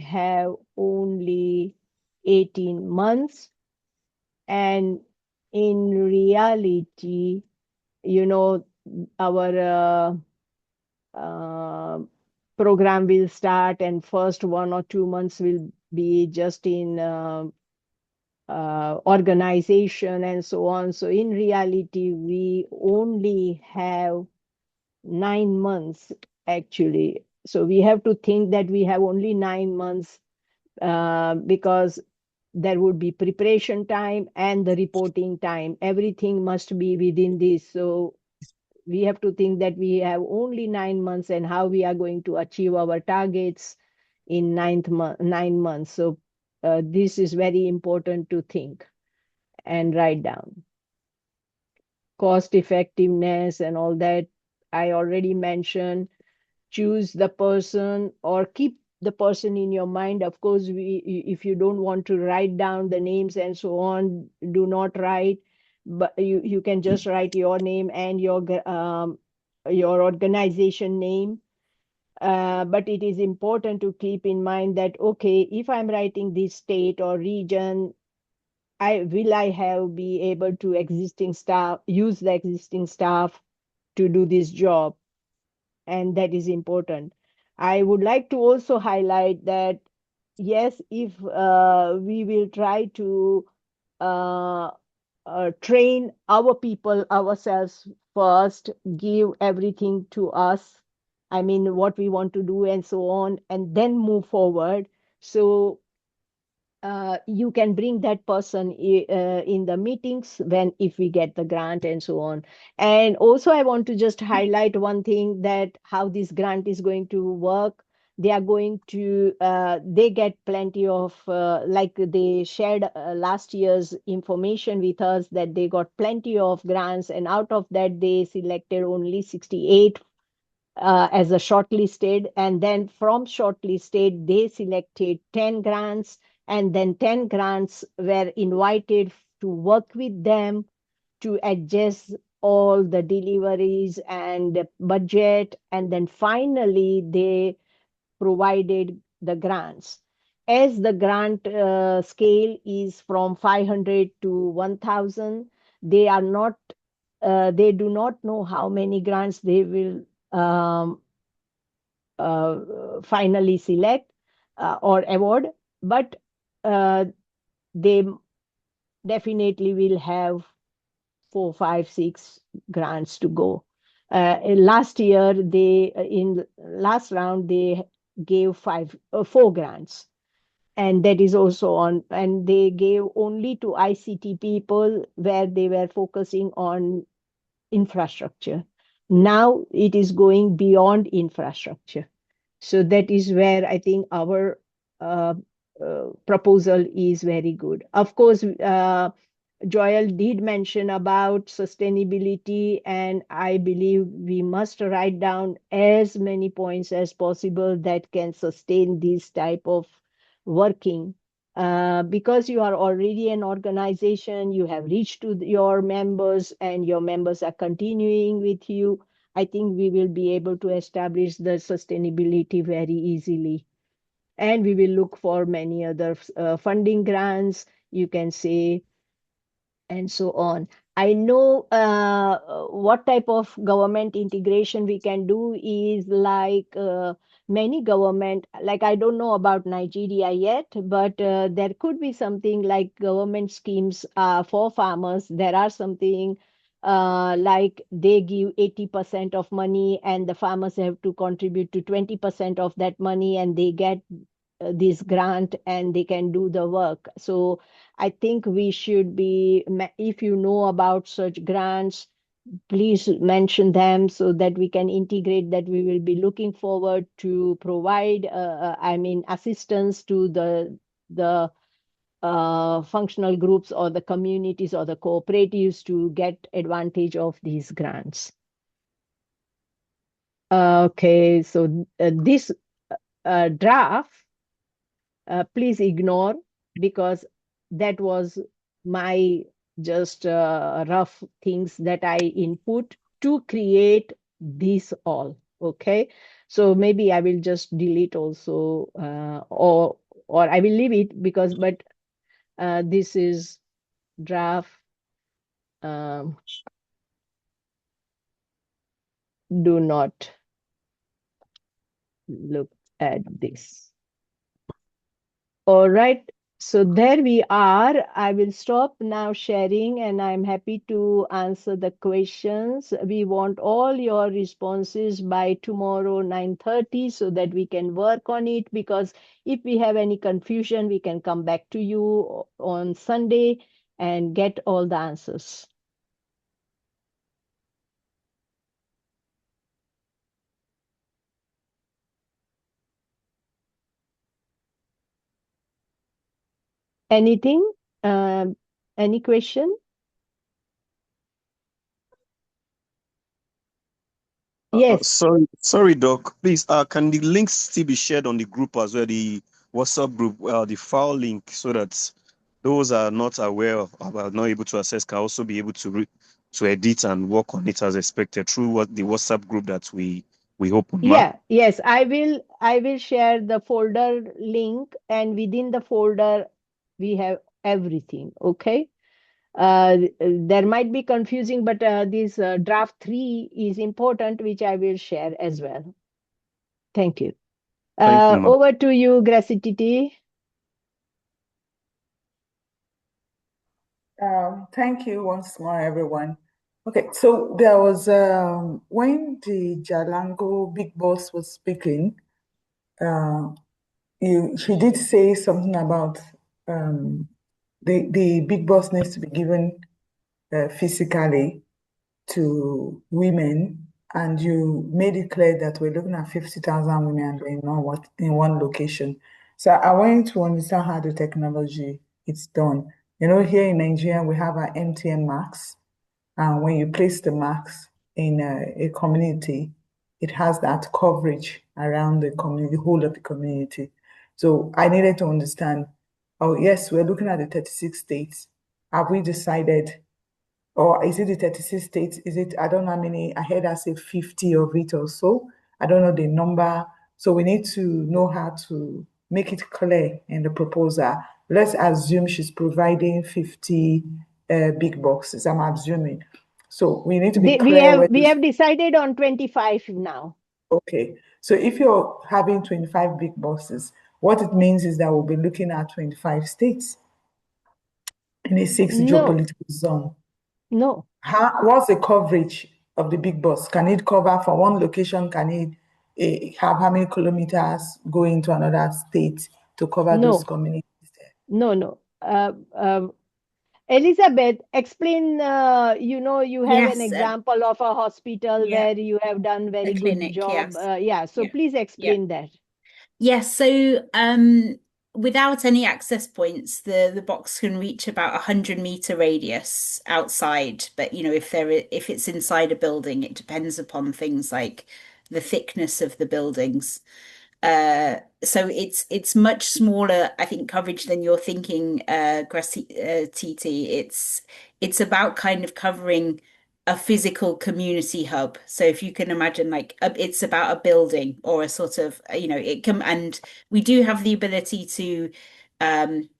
have only 18 months, and in reality, you know, our program will start and first 1 or 2 months will be just in organization and so on. So in reality, we only have 9 months actually. So we have to think that we have only 9 months because there would be preparation time and the reporting time. Everything must be within this. So we have to think that we have only 9 months and how we are going to achieve our targets in 9 months. So this is very important to think and write down. cost effectiveness and all that. I already mentioned. Choose the person or keep the person in your mind. Of course, if you don't want to write down the names and so on, do not write, but you can just write your name and your organization name. But it is important to keep in mind that, okay, if I'm writing this state or region, I have be able to existing staff, use the existing staff to do this job, and that is important. I would like to also highlight that yes, if we will try to uh, train our people ourselves first, give everything to us, I mean, what we want to do and so on, and then move forward. So you can bring that person in the meetings when if we get the grant and so on. And also I want to just highlight one thing, that how this grant is going to work. They are going to they get plenty of like they shared last year's information with us, that they got plenty of grants, and out of that they selected only 68 as a shortlisted, and then from shortlisted they selected 10 grants, and then 10 grants were invited to work with them to adjust all the deliveries and the budget, and then finally they provided the grants. As the grant scale is from 500 to 1000, they are not they do not know how many grants they will um, finally select or award, but uh, they definitely will have 4, 5, 6 grants to go. Last year, they in last round they gave 4 grants, and that is also on. And they gave only to ICT people where they were focusing on infrastructure. Now it is going beyond infrastructure. So that is where I think our proposal is very good. Of course, Joel did mention about sustainability, and I believe we must write down as many points as possible that can sustain this type of working. Because you are already an organization, you have reached to your members, and your members are continuing with you. I think we will be able to establish the sustainability very easily. And we will look for many other funding grants, you can say, and so on. I know what type of government integration we can do is like many government, like I don't know about Nigeria yet, but there could be something like government schemes for farmers. There are something like they give 80% of money, and the farmers have to contribute to 20% of that money, and they get this grant and they can do the work. So I think we should be, if you know about such grants, please mention them so that we can integrate that. We will be looking forward to provide, I mean, assistance to the functional groups or the communities or the cooperatives to get advantage of these grants. Okay, so this draft, please ignore, because that was my just rough things that I input to create this all. Okay, so maybe I will just delete also, or I will leave it, because but this is draft. Do not look at this. All right, so there we are. I will stop now sharing, and I'm happy to answer the questions. We want all your responses by tomorrow 9:30 so that we can work on it, because if we have any confusion, we can come back to you on Sunday and get all the answers. Anything? Any question? Yes. Sorry, Doc. Please, can the links still be shared on the group as well, the WhatsApp group, the file link, so that those are not aware of, are not able to access, can also be able to edit and work on it as expected through the WhatsApp group that we open, ma? Yeah, yes, I will share the folder link, and within the folder we have everything. Okay. There might be confusing, but this draft 3 is important, which I will share as well. Thank you. Thank you, ma. Over to you, Gracity. Thank you once more, everyone. Okay, so there was when the Jalango big boss was speaking, she did say something about the big boss needs to be given physically to women, and you made it clear that we're looking at 50,000 women in one location. So I want to understand how the technology is done. You know, here in Nigeria, we have our MTN Max. And when you place the max in a community, it has that coverage around the community, the whole of the community. So I needed to understand, oh, yes, we're looking at the 36 states. Have we decided, or is it the 36 states? Is it, I don't know how many, I heard I say 50 of it or so. I don't know the number. So we need to know how to make it clear in the proposal. Let's assume she's providing 50 big boxes. I'm assuming. So we need to be We clear. we have decided on 25 now. Okay. So if you're having 25 big boxes, what it means is that we'll be looking at 25 states in a 6 geopolitical zone. No. What's the coverage of the big box? Can it cover for one location? Can it have how many kilometers going to another state to cover those communities? No. Elizabeth, explain, you have an example of a hospital where you have done very good clinic, job. yes. So please explain that. Yes, so without any access points, the box can reach about 100-meter radius outside. But if it's inside a building, it depends upon things like the thickness of the buildings. So it's much smaller, I think, coverage than you're thinking, TT. It's about kind of covering a physical community hub. So if you can imagine, like it's about a building or a sort of, it can, and we do have the ability to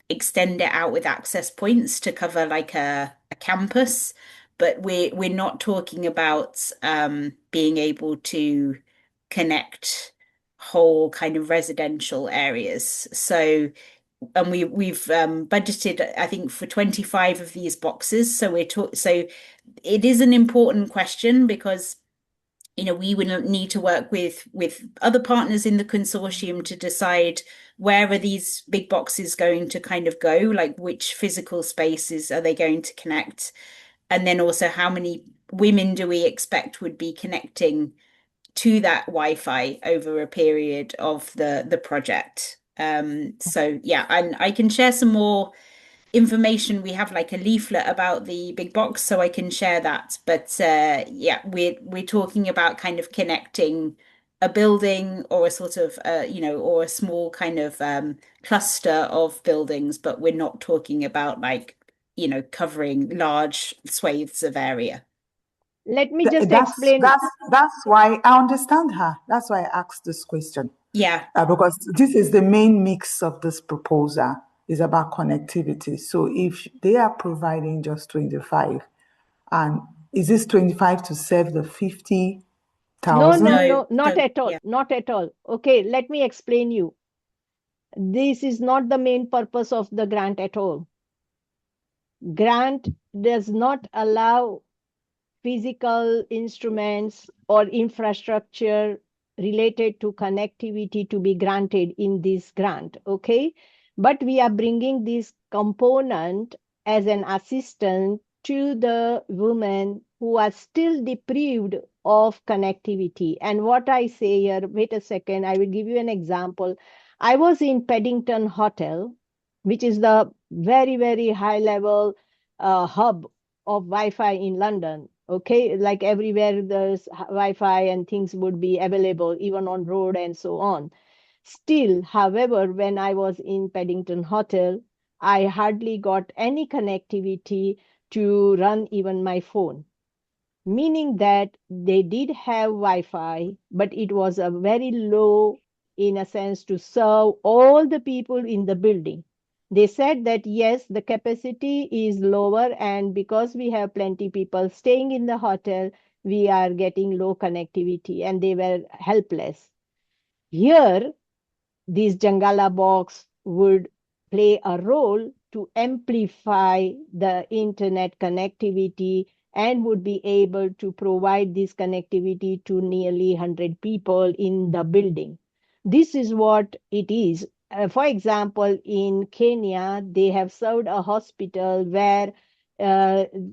extend it out with access points to cover like a campus, but we're not talking about being able to connect whole kind of residential areas. So, and we've budgeted, I think, for 25 of these boxes. So so it is an important question because we would need to work with other partners in the consortium to decide where are these big boxes going to kind of go, like which physical spaces are they going to connect, and then also how many women do we expect would be connecting to that Wi-Fi over a period of the project. So yeah, and I can share some more information. We have like a leaflet about the big box, so I can share that. But yeah, we're talking about kind of connecting a building or a sort of or a small kind of cluster of buildings, but we're not talking about like covering large swathes of area. Let me just explain. That's why I understand her. That's why I asked this question. Yeah. Because this is the main mix of this proposal is about connectivity. So if they are providing just 25, and is this 25 to serve the 50,000? No, not at all. Not at all. Okay, let me explain you. This is not the main purpose of the grant at all. Grant does not allow physical instruments or infrastructure related to connectivity to be granted in this grant, okay? But we are bringing this component as an assistant to the women who are still deprived of connectivity. And what I say here, wait a second, I will give you an example. I was in Paddington Hotel, which is the very, very high level hub of Wi-Fi in London. Okay, like everywhere there's Wi-Fi and things would be available, even on road and so on. Still, however, when I was in Paddington Hotel, I hardly got any connectivity to run even my phone, meaning that they did have Wi-Fi, but it was a very low in a sense to serve all the people in the building. They said that yes, the capacity is lower, and because we have plenty people staying in the hotel, we are getting low connectivity, and they were helpless. Here, this Jangala box would play a role to amplify the internet connectivity and would be able to provide this connectivity to nearly 100 people in the building. This is what it is. For example, in Kenya, they have served a hospital where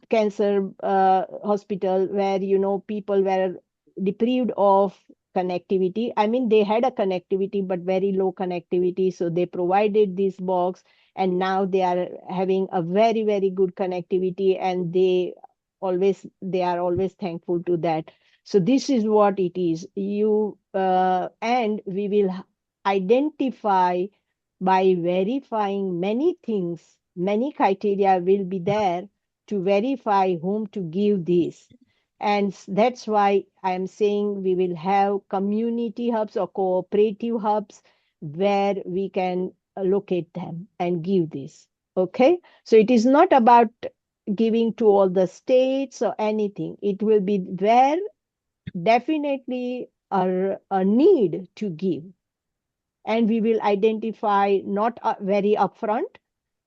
cancer hospital where people were deprived of connectivity. I mean, they had a connectivity, but very low connectivity. So they provided this box, and now they are having a very, very good connectivity, and they are always thankful to that. So this is what it is. And we will identify by verifying many things, many criteria will be there to verify whom to give this. And that's why I'm saying we will have community hubs or cooperative hubs where we can locate them and give this. Okay. So it is not about giving to all the states or anything. It will be where definitely a need to give. And we will identify not very upfront.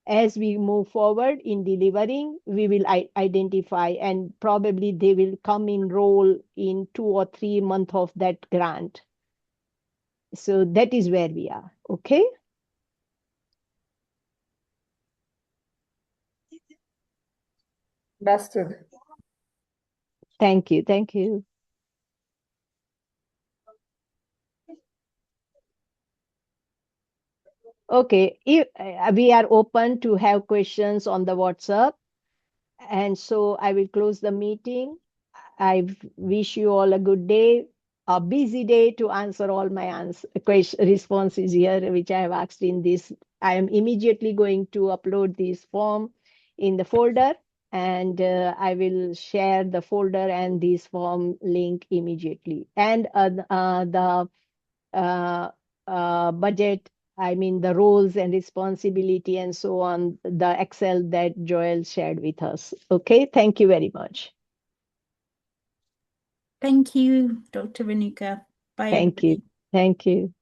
As we move forward in delivering, we will identify, and probably they will come in role in 2 or 3 months of that grant. So that is where we are. Okay. Understood. Thank you. Thank you. Okay. We are open to have questions on the WhatsApp. And so I will close the meeting. I wish you all a good day, a busy day to answer all my responses here, which I have asked in this. I am immediately going to upload this form in the folder, and I will share the folder and this form link immediately. And the budget, I mean the roles and responsibility and so on, the Excel that Joel shared with us. Okay, thank you very much. Thank you, Dr. Renuka. Bye, Thank everybody. you. Thank you.